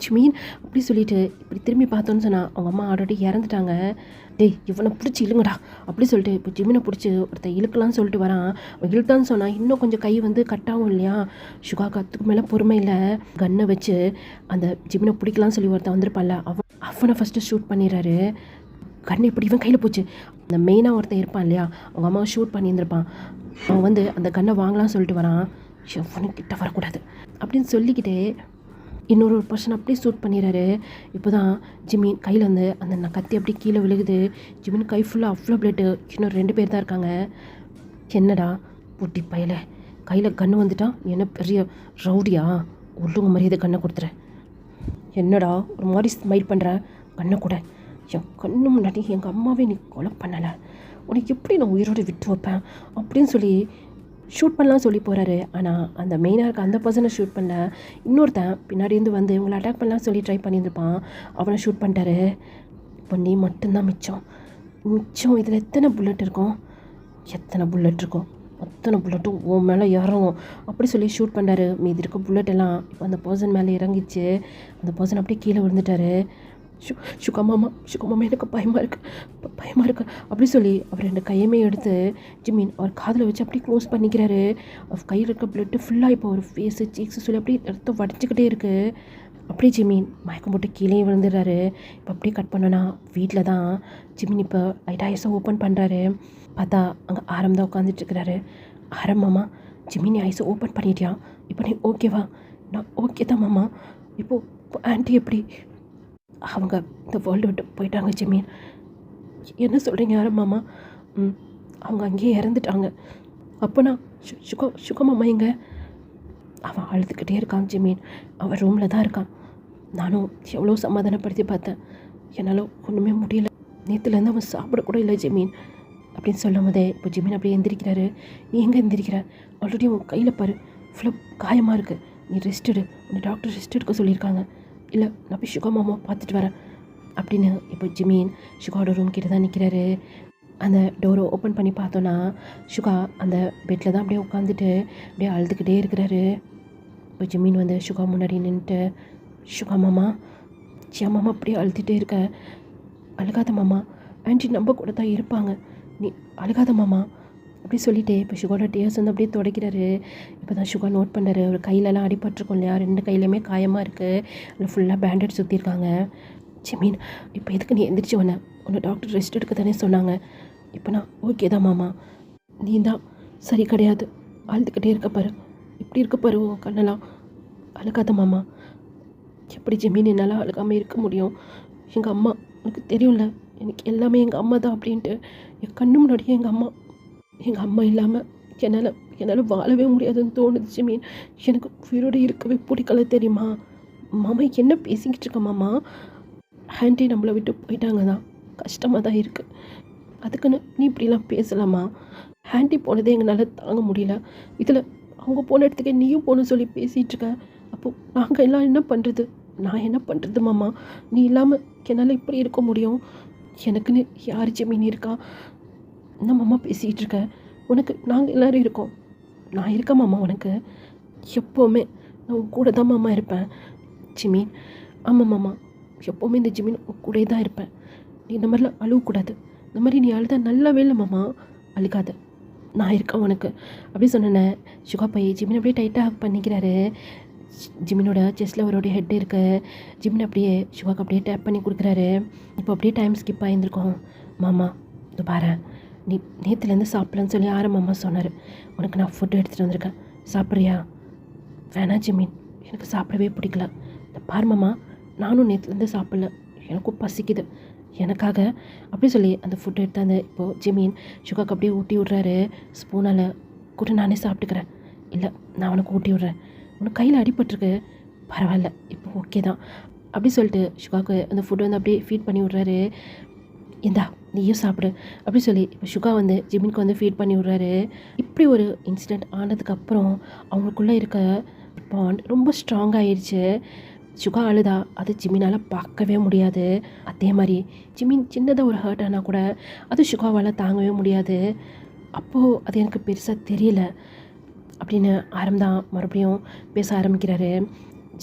ஜிமின் அப்படி சொல்லிட்டு இப்படி திரும்பி பார்த்தோன்னு சொன்னால் அவங்க அம்மா ஆல்ரெடி இறந்துட்டாங்க. டேய் இவனை பிடிச்சி இழுங்கடா அப்படி சொல்லிட்டு இப்போ ஜிமினை பிடிச்சி ஒருத்தர் இழுக்கலான்னு சொல்லிட்டு வரான். அவன் இழுத்தான்னு சொன்னால் இன்னும் கொஞ்சம் கை வந்து கட்டாகும் இல்லையா. சுகா கத்துக்கு மேலே பொறுமையில் கன்னை வச்சு அந்த ஜிமினை பிடிக்கலான்னு சொல்லி ஒருத்தன் வந்திருப்பான்ல, அவனை ஃபஸ்ட்டு ஷூட் பண்ணிடுறாரு. கன் இப்படி இவன் கையில் போச்சு. அந்த மெயினாக ஒருத்தன் இருப்பான் இல்லையா, அவங்க அம்மாவை ஷூட் பண்ணியிருந்திருப்பான். அவன் வந்து அந்த கன்னை வாங்கலாம்னு சொல்லிட்டு வரான். எவனும் கிட்ட வரக்கூடாது அப்படின்னு சொல்லிக்கிட்டே இன்னொரு பர்சன் அப்படியே ஷூட் பண்ணிடுறாரு. இப்போ தான் ஜிமின் கையில் வந்து அந்த கத்தி அப்படியே கீழே விழுகுது. ஜிமின் கை ஃபுல்லாக அவ்வளோ பிளட்டு. இன்னும் 2 பேர் தான் இருக்காங்க. என்னடா பூட்டி பயல, கையில் கன்று வந்துட்டான், என்ன பெரிய ரவுடியா, ஒழுங்கு மரியாதை கண்ணை கொடுத்துறேன். என்னடா ஒரு மாதிரி ஸ்மைல் பண்ணுற, கண்ணை கூட என் கண்ணு முன்னாடி எங்கள் அம்மாவே நீ கொலை பண்ணலை, உனக்கு எப்படி நான் உயிரோடு விட்டு வைப்பேன் அப்படின்னு சொல்லி ஷூட் பண்ணலாம் சொல்லி போகிறாரு. ஆனால் அந்த மெயினாக இருக்க அந்த பர்சனை ஷூட் பண்ண இன்னொருத்தன் பின்னாடியிருந்து வந்து உங்களை அட்டாக் பண்ணலாம் சொல்லி ட்ரை பண்ணியிருந்துருப்பான். அவனை ஷூட் பண்ணிட்டாரு. இப்போ நீ மட்டும்தான் மிச்சம். இதில் எத்தனை புல்லட் இருக்கும், அத்தனை புல்லட்டும் உன் மேலே இறங்கும் அப்படி சொல்லி ஷூட் பண்ணாரு. மீதி இருக்க புல்லட் எல்லாம் இப்போ அந்த பர்சன் மேலே இறங்கிச்சு. அந்த பர்சன் அப்படியே கீழே விழுந்துட்டாரு. சுகமாமா எனக்கு பயமாக இருக்குது அப்படி சொல்லி அவர் 2 கையுமே எடுத்து ஜிமின் அவர் காதில் வச்சு அப்படியே க்ளோஸ் பண்ணிக்கிறாரு. அவர் கையில் இருக்க பிளட்டு ஃபுல்லாக இப்போ ஒரு ஃபேஸு சீக்ஸு சொல்லி அப்படியே எடுத்து வடிச்சிக்கிட்டே இருக்குது. அப்படியே ஜிமின் மயக்கம் போட்டு கீழே விழுந்துடுறாரு. இப்போ அப்படியே கட் பண்ணோன்னா வீட்டில் தான் ஜிமின் இப்போ ஐஸை ஓப்பன் பண்ணுறாரு. பார்த்தா அங்கே ஆரம் தான் உட்காந்துட்ருக்கிறாரு. ஆரம் மாமா, ஜிமின் ஐஸை ஓப்பன் பண்ணிட்டியா, இப்போ நீ ஓகேவா? நான் ஓகே தான் மாமா. இப்போது ஆன்ட்டி எப்படி? அவங்க இந்த வேர்ல்டு விட்டு போயிட்டாங்க ஜிமின். என்ன சொல்கிறீங்க யாரும் மாமா? அவங்க அங்கேயே இறந்துட்டாங்க. அப்போனா சுகமாமா எங்க? அவன் அழுதுகிட்டே இருக்கான் ஜிமின். அவன் ரூமில் தான் இருக்கான். நானும் எவ்வளோ சமாதானப்படுத்தி பார்த்தேன், என்னால் ஒன்றுமே முடியல. நேற்றுலேருந்து அவன் சாப்பிடக்கூட இல்லை ஜிமின் அப்படின்னு சொல்லும் போதே இப்போ ஜிமின் அப்படியே எந்திரிக்கிறாரு. நீ எங்கே எந்திரிக்கிற? ஆல்ரெடி உன் கையில் பாரு இவ்வளோ காயமாக இருக்குது, நீ ரெஸ்ட் எடு, உன்னை டாக்டர் ரெஸ்ட் எடுக்க சொல்லியிருக்காங்க. இல்லை நான் போய் சுகா மாமா பார்த்துட்டு வரேன் அப்படின்னு இப்போ ஜிமின் சுகாவோட ரூம் கிட்ட தான் நிற்கிறாரு. அந்த டோரை ஓப்பன் பண்ணி பார்த்தோன்னா சுகா அந்த பெட்டில் தான் அப்படியே உட்காந்துட்டு அப்படியே அழுதுகிட்டே இருக்கிறாரு. இப்போ ஜிமின் வந்து சுகா முன்னாடி நின்றுட்டு, சுகா மாமா அப்படியே அழுதுகிட்டே இருக்க, அழுகாத மாமா, ஆன்ட்டி நம்ம கூட தான் இருப்பாங்க, நீ அழுகாத மாமா அப்படி சொல்லிவிட்டு இப்போ சுகாவோட டேர்ஸ் வந்து அப்படியே துடைக்கிறாரு. இப்போ தான் சுகா நோட் பண்ணுறாரு, ஒரு கையிலலாம் அடிபட்டிருக்கும் இல்லையா, 2 கையிலையுமே காயமாக இருக்குது, அதில் ஃபுல்லாக பேண்டேட் சுற்றிருக்காங்க. ஜிமின் இப்போ எதுக்கு நீ எந்திரிச்சு உன்னை டாக்டர் ரெஸ்ட் எடுக்க தானே சொன்னாங்க. இப்போ நான் ஓகே தான் மாமா, நீ தான் சரி கிடையாது, அழுதுகிட்டே இருக்க பாரு, இப்படி இருக்க பாரு உன் கண்ணெல்லாம், அழுகாத மாமா. எப்படி ஜிமின் என்னால் அழுகாமல் இருக்க முடியும்? எங்கள் அம்மா எனக்கு தெரியும்ல, எனக்கு எல்லாமே எங்கள் அம்மா தான் அப்படின்ட்டு. என் கண்ணு முன்னாடியே எங்கள் அம்மா இல்லாமல் என்னால் வாழவே முடியாதுன்னு தோணுது ஜிமின். எனக்கு உயிரோடு இருக்கவே பிடிக்கல தெரியுமா? மாமா என்ன பேசிக்கிட்டு இருக்க மாமா? ஆன்ட்டி நம்மளை விட்டு போயிட்டாங்க தான், கஷ்டமாக தான் இருக்குது, அதுக்குன்னு நீ இப்படிலாம் பேசலாமா? ஆன்ட்டி போனதே எங்களால் தாங்க முடியல, இதில் அவங்க போன இடத்துக்கே நீயும் போகணும்னு சொல்லி பேசிகிட்டு இருக்க. அப்போது நாங்கள் எல்லாம் என்ன பண்ணுறது? நான் என்ன பண்ணுறது மாமா? நீ இல்லாமல் என்னால் இப்படி இருக்க முடியும்? எனக்குன்னு யார் ஜெமினி இருக்கா? என்ன மாமா பேசிகிட்டு இருக்க? உனக்கு நாங்கள் எல்லோரும் இருக்கோம். நான் இருக்கேன் மாமா உனக்கு. எப்போவுமே நான் உன் கூட தான் மாமா இருப்பேன். ஜிமின், ஆமாம் மாமா, எப்போவுமே இந்த ஜிமின் உன் கூட தான் இருப்பேன். நீ இந்த மாதிரிலாம் அழுவக்கூடாது. இந்த மாதிரி நீ அழுதா நல்லாவே இல்லை மாமா. அழுகாத, நான் இருக்கேன் உனக்கு அப்படி சொன்னேன். சுகா போய் ஜிமின் அப்படியே டைட்டாக பண்ணிக்கிறாரு. ஜிமினோட செஸ்ட்டில் அவரோடைய ஹெட் இருக்கு. ஜிமின் அப்படியே சுகாக்கு அப்படியே டேப் பண்ணி கொடுக்குறாரு. இப்போ அப்படியே டைம் ஸ்கிப் ஆகியிருந்துருக்கோம். மாமா இது பாரு, நீ நேற்றுலேருந்து சாப்பிட்லன்னு சொல்லி மாமா சொன்னார். உனக்கு நான் ஃபுட்டு எடுத்துகிட்டு வந்திருக்கேன், சாப்பிட்றியா? வேணாம் ஜிமின், எனக்கு சாப்பிடவே பிடிக்கல. இந்த பாரு மாமா, நானும் நேற்றுலேருந்து சாப்பிட்ல, எனக்கும் பசிக்குது, எனக்காக அப்படி சொல்லி அந்த ஃபுட்டு எடுத்து அந்த இப்போது ஜிமின் சுகாக்கு அப்படியே ஊட்டி விட்றாரு. ஸ்பூனால் கூட நானே சாப்பிட்டுக்கிறேன். இல்லை, நான் உனக்கு ஊட்டி விட்றேன். உனக்கு கையில் அடிபட்டிருக்கு, பரவாயில்ல, இப்போ ஓகே தான் அப்படி சொல்லிட்டு சுகாவுக்கு அந்த ஃபுட்டு வந்து அப்படியே ஃபீட் பண்ணி விட்றாரு. இந்தா நீயும் சாப்பிடு அப்படி சொல்லி இப்போ சுகா வந்து ஜிமினுக்கு வந்து ஃபீட் பண்ணி விட்றாரு. இப்படி ஒரு இன்சிடெண்ட் ஆனதுக்கப்புறம் அவங்களுக்குள்ளே இருக்க பாண்ட் ரொம்ப ஸ்ட்ராங் ஆயிடுச்சு. சுகா அழுதா அது ஜிமினால் பார்க்கவே முடியாது. அதே மாதிரி ஜிமின் சின்னதாக ஒரு ஹர்ட் ஆனால் கூட அது சுகாவால் தாங்கவே முடியாது. அப்போது அது எனக்கு பெருசாக தெரியல அப்படின்னு ஆரம்பம் மறுபடியும் பேச ஆரம்பிக்கிறாரு.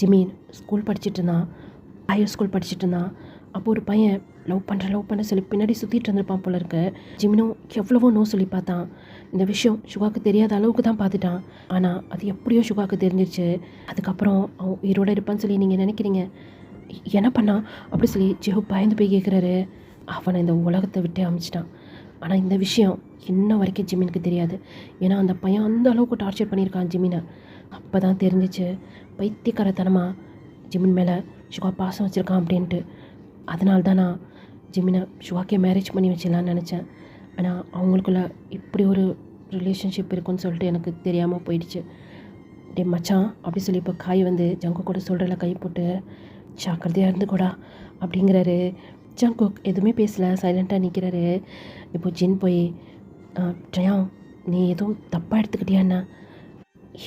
ஜிமின் ஸ்கூல் படிச்சுட்டு இருந்தான், ஹையர் ஸ்கூல் படிச்சுட்டு இருந்தான். அப்போ ஒரு பையன் லவ் பண்ண சொல்லி பின்னாடி சுற்றிட்டு இருந்திருப்பான் போல இருக்கு. ஜிமினும் எவ்வளவோ நோ சொல்லி பார்த்தான். இந்த விஷயம் சுகாவுக்கு தெரியாத அளவுக்கு தான் பார்த்துட்டான். ஆனால் அது எப்படியோ சுகாவுக்கு தெரிஞ்சிருச்சு. அதுக்கப்புறம் அவன் உயிரோடு இருப்பான்னு சொல்லி நீங்கள் நினைக்கிறீங்க. என்ன பண்ணான் அப்படி சொல்லி ஜெஹு பயந்து போய் கேட்குறாரு. அவனை இந்த உலகத்தை விட்டு அமைச்சிட்டான். ஆனால் இந்த விஷயம் இன்ன வரைக்கும் ஜிமினுக்கு தெரியாது. ஏன்னா அந்த பையன் அந்த அளவுக்கு டார்ச்சர் பண்ணியிருக்கான் ஜிமினை. அப்போ தான் தெரிஞ்சிச்சு பைத்தியக்காரத்தனமாக ஜிமின் மேலே சுகா பாசம் வச்சுருக்கான் அப்படின்ட்டு. அதனால தான் நான் ஜிமினை சுகாக்கே மேரேஜ் பண்ணி வச்சிடலான்னு நினச்சேன். ஆனால் அவங்களுக்குள்ள இப்படி ஒரு ரிலேஷன்ஷிப் இருக்குன்னு சொல்லிட்டு எனக்கு தெரியாமல் போயிடுச்சு. டே மச்சான் அப்படி சொல்லி இப்போ காய் வந்து ஜங்கு கூட சொல்கிறல கை போட்டு ஜாக்கிரதையாக இருந்து கூடா அப்படிங்கிறாரு. ஜங்குக் எதுவுமே பேசலை, சைலண்ட்டாக நிற்கிறாரு. இப்போ ஜின் போய் ஜயா நீ எதுவும் தப்பாக எடுத்துக்கிட்டியா என்ன?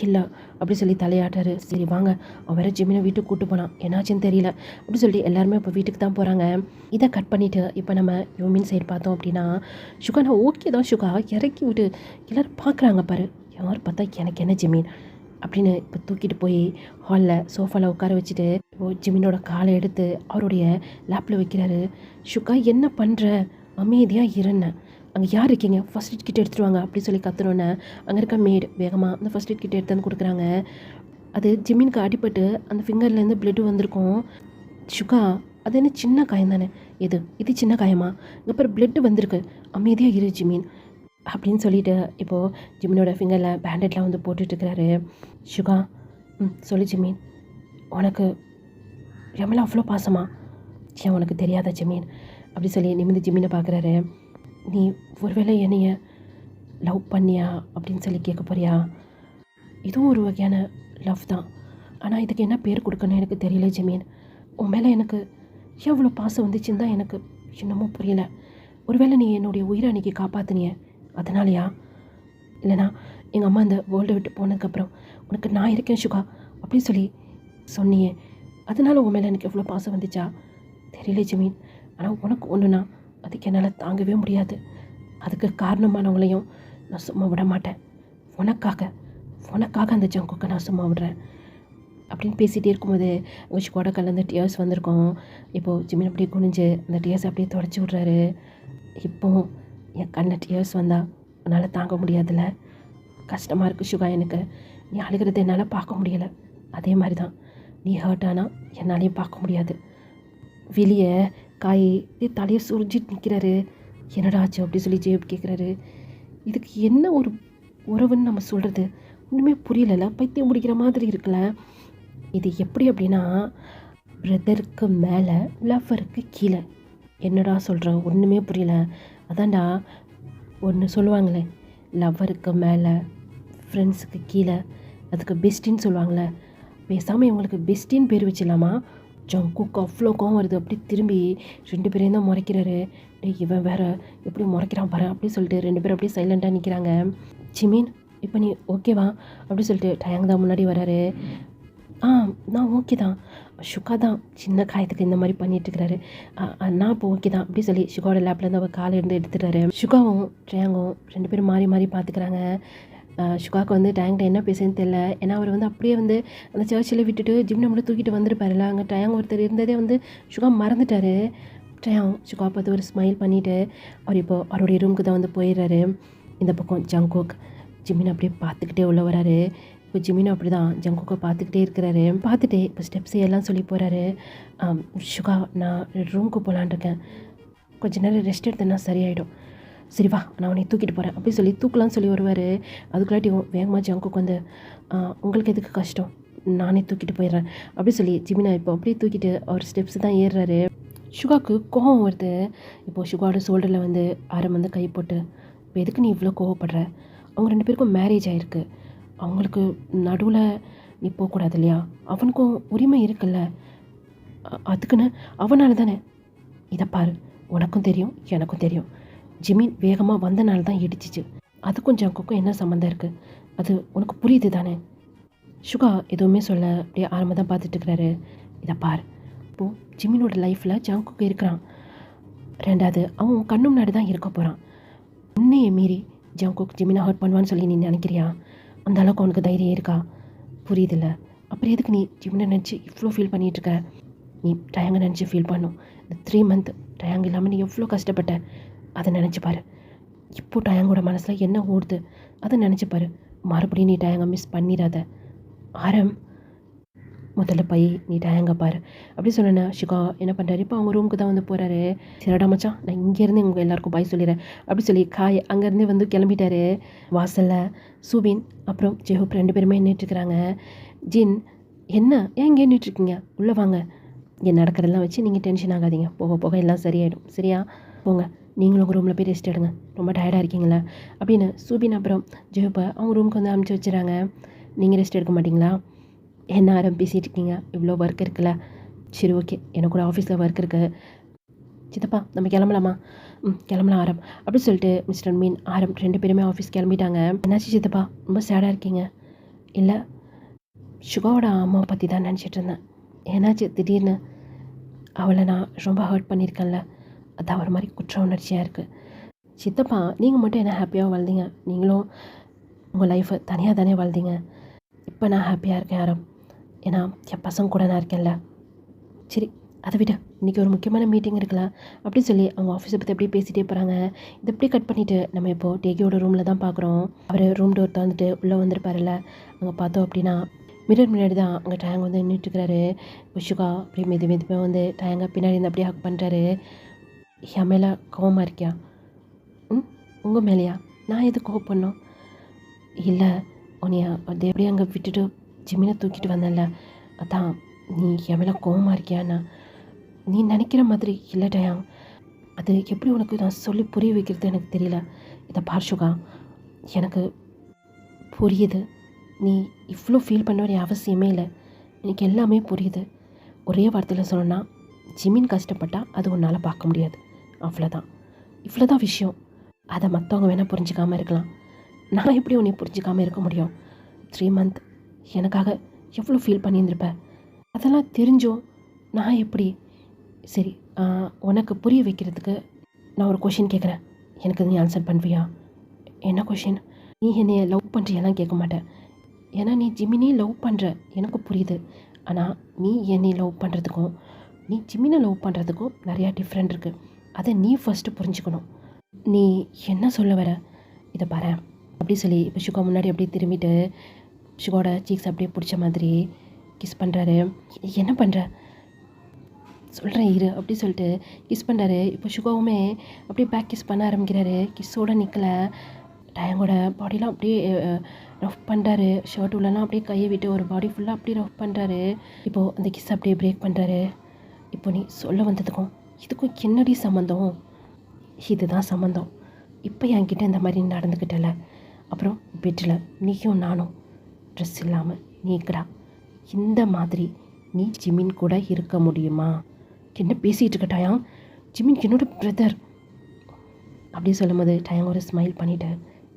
இல்லை அப்படி சொல்லி தலையாட்டாரு. சரி வாங்க, அவன் வேறு ஜிமினை வீட்டுக்கு கூப்பிட்டு போனான், என்னாச்சுன்னு தெரியல அப்படி சொல்லி எல்லாருமே இப்போ வீட்டுக்கு தான் போகிறாங்க. இதை கட் பண்ணிவிட்டு இப்போ நம்ம யூமின் சைடு பார்த்தோம் அப்படின்னா சுகா நான் ஓகே தான் சுகா இறக்கி விட்டு எல்லோரும் பார்க்குறாங்க பாரு, யார் பார்த்தா எனக்கு என்ன ஜிமின் அப்படின்னு இப்போ தூக்கிட்டு போய் ஹாலில் சோஃபாவில் உட்கார வச்சுட்டு இப்போ ஜிமினோட காலை எடுத்து அவருடைய லேப்பில் வைக்கிறாரு. சுகா என்ன பண்ணுற, அமைதியாக இருன்னு, அங்கே யார் இருக்கீங்க, ஃபஸ்ட் எய்ட் கிட்ட எடுத்துகிட்டு வாங்க அப்படி சொல்லி கற்றுனோன்னே அங்கே இருக்க மேடு வேகமாக அந்த ஃபஸ்ட் எய்ட் கிட்ட எடுத்து வந்து கொடுக்குறாங்க. அது ஜிமினுக்கு அடிபட்டு அந்த ஃபிங்கர்லேருந்து பிளட்டு வந்திருக்கும். சுகா அது என்ன சின்ன காயம் தானே, இது சின்ன காயமா, அப்புறம் பிளட்டு வந்திருக்கு, அமைதியாக இரு ஜிமின் அப்படின்னு சொல்லிட்டு இப்போது ஜிமினோட ஃபிங்கரில் பேண்டேட்லாம் வந்து போட்டுட்ருக்கிறாரு. சுகா சொல்லு ஜிமின், உனக்கு எம்எல்ஏ அவ்வளோ பாசமா? ஏன் உனக்கு தெரியாதா ஜிமின் அப்படி சொல்லி நிமிந்து ஜிமினை பார்க்குறாரு. நீ ஒருவேளை என்னைய லவ் பண்ணியா அப்படின்னு சொல்லி கேட்க போறியா? இதுவும் ஒரு வகையான லவ் தான், ஆனால் இதுக்கு என்ன பேர் கொடுக்கணும் எனக்கு தெரியல ஜிமின். உன் மேலே எனக்கு எவ்வளோ பாசம் வந்துச்சுன்னு தான் எனக்கு இன்னமும் புரியல. ஒருவேளை நீ என்னுடைய உயிரை அன்றைக்கி காப்பாற்றினிய அதனாலயா? இல்லைனா எங்கள் அம்மா இந்த வேர்ல்டை விட்டு போனதுக்கப்புறம் உனக்கு நான் இருக்கேன் சுகா அப்படின்னு சொல்லி சொன்னியே, அதனால உன் மேலே எனக்கு எவ்வளோ பாசம் வந்துச்சா தெரியல ஜிமின். ஆனால் உனக்கு ஒன்றுனா அதுக்கு என்னால் தாங்கவே முடியாது. அதுக்கு காரணமானவங்களையும் நான் சும்மா விட மாட்டேன். உனக்காக அந்த ஜங்குக்கை நான் சும்மா விடுறேன் அப்படின்னு பேசிகிட்டே இருக்கும்போது உங்கள் சுகோட கலந்து டியர்ஸ் வந்திருக்கோம். இப்போது ஜிமின் அப்படியே குனிஞ்சு அந்த டியர்ஸ் அப்படியே தொடச்சி விட்றாரு. இப்போவும் என் கண்ணில் டியர்ஸ் வந்தால் என்னால் தாங்க முடியாதுல்ல, கஷ்டமாக இருக்குது சுகா எனக்கு. நீ அழுகிறது என்னால் பார்க்க முடியலை, அதே மாதிரி தான் நீ ஹர்ட் ஆனால் என்னாலையும் பார்க்க முடியாது. வெளியே காய் தலையை சுரிஞ்சிட்டு நிற்கிறாரு. என்னடா ஆச்சு அப்படி சொல்லி ஜேப் கேட்குறாரு. இதுக்கு என்ன ஒரு உறவுன்னு நம்ம சொல்கிறது ஒன்றுமே புரியல, பைத்தியம் முடிக்கிற மாதிரி இருக்குல்ல. இது எப்படி அப்படின்னா பிரதருக்கு மேலே லவ்வருக்கு கீழே. என்னடா சொல்கிறேன் ஒன்றுமே புரியல. அதான்டா ஒன்று சொல்லுவாங்களே, லவ்வருக்கு மேலே ஃப்ரெண்ட்ஸுக்கு கீழே, அதுக்கு பெஸ்டின்னு சொல்லுவாங்களே. பேசாமல் இவங்களுக்கு பெஸ்டின்னு பேர் வச்சிடலாமா? ஜங்குக்கு அவ்வளோ கோவம் வருது. அப்படி திரும்பி 2 பேரையும் தான் முறைக்கிறாரு. இவன் வேற எப்படி முறைக்கிறான் பாரு அப்படி சொல்லிட்டு 2 பேரும் அப்படியே சைலண்ட்டாக நிற்கிறாங்க. ஜிமின் இப்போ நீ ஓகேவா அப்படி சொல்லிட்டு டயங் தான் முன்னாடி வராரு. நான் ஓகே தான், சுகா தான் சின்ன காயத்துக்கு இந்த மாதிரி பண்ணிட்டுருக்கிறாரு. நான் இப்போ ஓகே தான் அப்படி சொல்லி சுகாவோட லேப்லேருந்து அவர் காலை இருந்து எடுத்துட்டாரு. சுகாவும் ட்ரையாங்கும் 2 பேரும் மாறி மாறி பார்த்துக்கிறாங்க. சுகாவுக்கு வந்து டேங்கிட்ட என்ன பேசுன்னு தெரில. ஏன்னா அவர் வந்து அப்படியே வந்து அந்த சர்ச்சில் விட்டுட்டு ஜிம்னை மட்டும் தூக்கிட்டு வந்திருப்பாருல. அங்கே டயாங் ஒருத்தர் இருந்ததே வந்து சுகா மறந்துட்டார். டயாங் சுகா பார்த்து ஒரு ஸ்மைல் பண்ணிவிட்டு அவர் இப்போது அவருடைய ரூமுக்கு தான் வந்து போயிடுறாரு. இந்த பக்கம் ஜங்கோக் ஜிமின் அப்படியே பார்த்துக்கிட்டே உள்ள வராரு. இப்போ ஜிமினும் அப்படி தான் ஜங்குக்கை பார்த்துக்கிட்டே இருக்கிறாரு. பார்த்துட்டு இப்போ ஸ்டெப்ஸ் எல்லாம் சொல்லி போகிறாரு. சுகா நான் ரூமுக்கு போகலான் இருக்கேன், கொஞ்சம் நேரம் ரெஸ்ட் எடுத்தேன்னா சரியாயிடும். சரி வா நான் உன்னை தூக்கிட்டு போகிறேன் அப்படி சொல்லி தூக்கலான்னு சொல்லி வருவார். அதுக்குள்ளாட்டியும் வேகமாக ஜங்குக்கு வந்து உங்களுக்கு எதுக்கு கஷ்டம், நானே தூக்கிட்டு போயிடுறேன் அப்படி சொல்லி ஜிமினா இப்போ அப்படியே தூக்கிட்டு அவர் ஸ்டெப்ஸ் தான் ஏறுறாரு. சுகாவுக்கு கோவம் வருது. இப்போது சுகாவோட ஷோல்டரில் வந்து ஆரம் வந்து கை போட்டு இப்போ எதுக்கு நீ இவ்வளோ கோவப்படுற, அவங்க 2 பேருக்கும் மேரேஜ் ஆகிருக்கு, அவங்களுக்கு நடுவில் நீ போகக்கூடாது இல்லையா, அவனுக்கும் உரிமை இருக்குல்ல, அதுக்குன்னு அவனால் தானே. இதை பாரு, உனக்கும் தெரியும் எனக்கும் தெரியும், ஜிமின் வேகமாக வந்தனால தான் இடிச்சிச்சு, அதுக்கும் ஜங்குக்கும் என்ன சம்மந்தம் இருக்குது, அது உனக்கு புரியுது தானே. சுகா எதுவுமே சொல்ல அப்படியே ஆரம்பம் தான் பார்த்துட்ருக்கிறாரு. இதை பார், இப்போது ஜிமினோட லைஃப்பில் ஜங்குக்கு இருக்கிறான், 2வது அவன் கண்ணு முன்னாடி தான் இருக்க போகிறான். உன்னையே மீறி ஜங்குக் ஜிமினை ஹர்ட் பண்ணுவான்னு சொல்லி நீ நினைக்கிறியா, அந்த அளவுக்கு உனக்கு தைரியம் இருக்கா, புரியுதில்ல. அப்புறம் எதுக்கு நீ ஜிமினை நினச்சி இவ்வளோ ஃபீல் பண்ணிகிட்ருக்க, நீ டயங்கை நினச்சி ஃபீல் பண்ணும். இந்த 3 மந்த் டயங் இல்லாமல் நீ எவ்வளோ கஷ்டப்பட்ட அதை நினச்சி பாரு. இப்போ டயங்கோட மனசில் என்ன ஓடுது அதை நினச்சி பாரு. மறுபடியும் நீ டயங்கை மிஸ் பண்ணிடாத. ஆரம் முதல்ல போய் நீ டயங்க பாரு அப்படி சொன்னேன்னா சுகா என்ன பண்ணுறாரு, இப்போ அவங்க ரூமுக்கு தான் வந்து போகிறாரு. சரிடா மச்சான், நான் இங்கேருந்து உங்கள் எல்லாருக்கும் பாய் சொல்லிடுறேன் அப்படி சொல்லி காய் அங்கேருந்தே வந்து கிளம்பிட்டாரு. வாசலில் சூபின் அப்புறம் ஜெஹூப் 2 பேருமே நின்றுட்டுருக்குறாங்க. ஜின் என்ன ஏன் இங்கே நின்றுட்டுருக்கீங்க, உள்ளே வாங்க, இங்கே நடக்கிறதெல்லாம் வச்சு நீங்கள் டென்ஷன் ஆகாதீங்க, போக போக எல்லாம் சரியாயிடும், சரியா போங்க, நீங்களும் உங்கள் ரூமில் போய் ரெஸ்ட் எடுங்க, ரொம்ப டயர்டாக இருக்கீங்களா அப்படின்னு சூபின் அப்புறம் ஜெஹூப்பை அவங்க ரூமுக்கு வந்து அனுப்பிச்சி வச்சுறாங்க. நீங்கள் ரெஸ்ட் எடுக்க மாட்டிங்களா, என்ன ஆரம் பேசிகிட்டு இருக்கீங்க, இவ்வளோ ஒர்க் இருக்குல்ல, சரி ஓகே எனக்கு கூட ஆஃபீஸில் ஒர்க் இருக்குது, சித்தப்பா நம்ம கிளம்பலாமா, கிளம்பலாம் ஆரம் அப்படி சொல்லிட்டு மிஸ்டர் மீன் ஆரம் 2 பேருமே ஆஃபீஸ் கிளம்பிட்டாங்க. என்னாச்சு சித்தப்பா ரொம்ப சேடாக இருக்கீங்க. இல்லை சுகாவோட அம்மாவை பற்றி தான் நினச்சிட்டு இருந்தேன், என்னாச்சு திடீர்னு, அவளை நான் ரொம்ப ஹர்ட் பண்ணியிருக்கேன்ல, அது ஒரு மாதிரி குற்ற உணர்ச்சியாக இருக்குது. சித்தப்பா நீங்கள் மட்டும் என்ன ஹாப்பியாக வாழ்ந்தீங்க, நீங்களும் உங்கள் லைஃப்பை தனியாக தானே வாழ்ந்தீங்க, இப்போ நான் ஹாப்பியாக இருக்கேன் ஆரம், ஏன்னா என் பசங்க கூட நான் இருக்கேன்ல. சரி அதை விட இன்றைக்கி ஒரு முக்கியமான மீட்டிங் இருக்குல்ல அப்படி சொல்லி அவங்க ஆஃபீஸை பற்றி அப்படியே பேசிகிட்டே போகிறாங்க. இதை அப்படியே கட் பண்ணிவிட்டு நம்ம இப்போது டேகியோட ரூமில் தான் பார்க்குறோம். அவர் ரூம் டோர் திறந்துட்டு உள்ளே வந்துருப்பார்ல, அங்கே பார்த்தோம் அப்படின்னா மிரர் முன்னாடி தான் அங்கே டயங் வந்து நின்றுட்டுருக்கிறாரு. சுகா அப்படியே மெதுவாக வந்து டயங்கை பின்னாடி இருந்து அப்படியே ஹக் பண்ணுறாரு. என் மேலே கோவமாக இருக்கியா, உங்கள் மேலேயா, நான் எது கோவம் பண்ணோம், இல்லை உன்னைய அது எப்படியே அங்கே விட்டுட்டு ஜிமினை தூக்கிட்டு வந்தேன்ல, அதான் நீ என் மேலே கோவமாக இருக்கியாண்ணா, நீ நினைக்கிற மாதிரி இல்லை டயாங், அது எப்படி உனக்கு நான் சொல்லி புரிய வைக்கிறது எனக்கு தெரியல. இதை பார் சுகா, எனக்கு புரியுது, நீ இவ்வளோ ஃபீல் பண்ண வேண்டிய அவசியமே இல்லை, எனக்கு எல்லாமே புரியுது. ஒரே வார்த்தையில் சொல்லணும்னா ஜிமின் கஷ்டப்பட்டா அது உன்னால் பார்க்க முடியாது, அவ்வளோதான், இவ்வளோதான் விஷயம். அதை மற்றவங்க வேணால் புரிஞ்சிக்காமல் இருக்கலாம், நான் எப்படி உன்னை புரிஞ்சிக்காமல் இருக்க முடியும். 3 மந்த் எனக்காக எவ்வளோ ஃபீல் பண்ணியிருந்திருப்பேன், அதெல்லாம் தெரிஞ்சும் நான் எப்படி. சரி உனக்கு புரிய வைக்கிறதுக்கு நான் ஒரு கொஷின் கேட்குறேன், எனக்கு நீ ஆன்சர் பண்ணுவியா. என்ன கொஷின், நீ என்னைய லவ் பண்ணுறியெல்லாம் கேட்க மாட்டேன், ஏன்னா நீ ஜிமினே லவ் பண்ணுற எனக்கு புரியுது, ஆனால் நீ என்னை லவ் பண்ணுறதுக்கும் நீ ஜிமினை லவ் பண்ணுறதுக்கும் நிறையா டிஃப்ரெண்ட் இருக்குது, அதை நீ ஃபஸ்ட்டு புரிஞ்சுக்கணும். நீ என்ன சொல்ல வர, இதை பாரு அப்படி சொல்லி இப்போ சுகா முன்னாடி அப்படியே திரும்பிட்டு சுகாவோட சீக்ஸ் அப்படியே பிடிச்ச மாதிரி கிஸ் பண்ணுறாரு. என்ன பண்ணுற சொல்கிறேன் இரு அப்படி சொல்லிட்டு கிஸ் பண்ணுறாரு. இப்போ சுகாவுமே அப்படியே பேக் கிஸ் பண்ண ஆரம்பிக்கிறாரு. கிஸ்ஸோடு நிற்கலை, டயங்கோட பாடிலாம் அப்படியே ரஃப் பண்ணுறாரு, ஷர்ட் உள்ளலாம் அப்படியே கையை விட்டு ஒரு பாடி ஃபுல்லாக அப்படியே ரஃப் பண்ணுறாரு. இப்போது அந்த கிஸ் அப்படியே பிரேக் பண்ணுறாரு. இப்போ நீ சொல்ல வந்ததுக்கும் இதுக்கும் என்னடி சம்மந்தம், இதுதான் சம்மந்தம். இப்போ என்கிட்ட இந்த மாதிரி நடந்துக்கிட்டல, அப்புறம் பெட்டில் நீயும் நானும் ட்ரெஸ் இல்லாமல் நீக்கடா, இந்த மாதிரி நீ ஜிமின் கூட இருக்க முடியுமா, என்ன பேசிகிட்டு இருக்க டயாங், ஜிமின் என்னோட பிரதர் அப்படி சொல்லும் போது டயாங் ஒரு ஸ்மைல் பண்ணிவிட்டு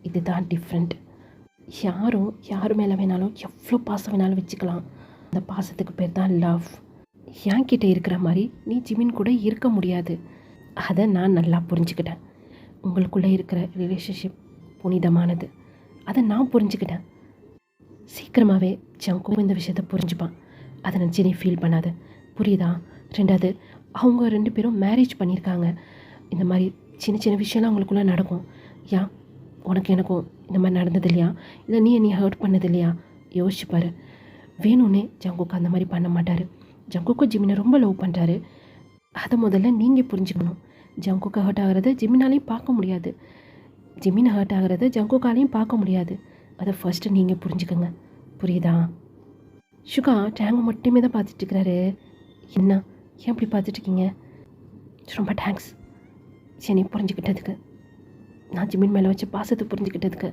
இதுதான் டிஃப்ரெண்ட், யாரும் யார் மேலே வேணாலும் எவ்வளோ பாசம் வேணாலும் வச்சுக்கலாம், அந்த பாசத்துக்கு பேர் தான் லவ். என்கிட்ட இருக்கிற மாதிரி நீ ஜிமின் கூட இருக்க முடியாது. அதை நான் நல்லா புரிஞ்சுக்கிட்டேன். உங்களுக்குள்ளே இருக்கிற ரிலேஷன்ஷிப் புனிதமானது. அதை நான் புரிஞ்சுக்கிட்டேன். சீக்கிரமாகவே ஜங்கு இந்த விஷயத்தை புரிஞ்சுப்பான். அதை நினச்சி நீ ஃபீல் பண்ணாத, புரியுதா? ரெண்டாவது, அவங்க 2 பேரும் மேரேஜ் பண்ணியிருக்காங்க. இந்த மாதிரி சின்ன சின்ன விஷயம்லாம் அவங்களுக்குள்ளே நடக்கும். ஏன் உனக்கு எனக்கும் இந்த மாதிரி நடந்தது இல்லையா? இல்லை நீ ஹர்ட் பண்ணது இல்லையா? யோசிச்சுப்பார். வேணும்னே ஜங்குக்கு அந்த மாதிரி பண்ண மாட்டார். ஜங்குக்கு ஜிமினை ரொம்ப லவ் பண்ணுறாரு. அதை முதல்ல நீங்கள் புரிஞ்சுக்கணும். ஜங்குக்கு ஹர்ட் ஆகிறத ஜிமினாலையும் பார்க்க முடியாது, ஜிமின் ஹர்ட் ஆகிறத ஜங்குக்காலையும் பார்க்க முடியாது. அதை ஃபஸ்ட்டு நீங்கள் புரிஞ்சுக்கோங்க, புரியுதா? சுகா டேங்கை மட்டுமே தான் பார்த்துட்ருக்கிறாரு. என்ன ஏன் இப்படி பார்த்துட்ருக்கீங்க? ரொம்ப தேங்க்ஸ் சரி புரிஞ்சுக்கிட்டதுக்கு, நான் ஜிமின் மேலே வச்ச பாசத்தை புரிஞ்சுக்கிட்டதுக்கு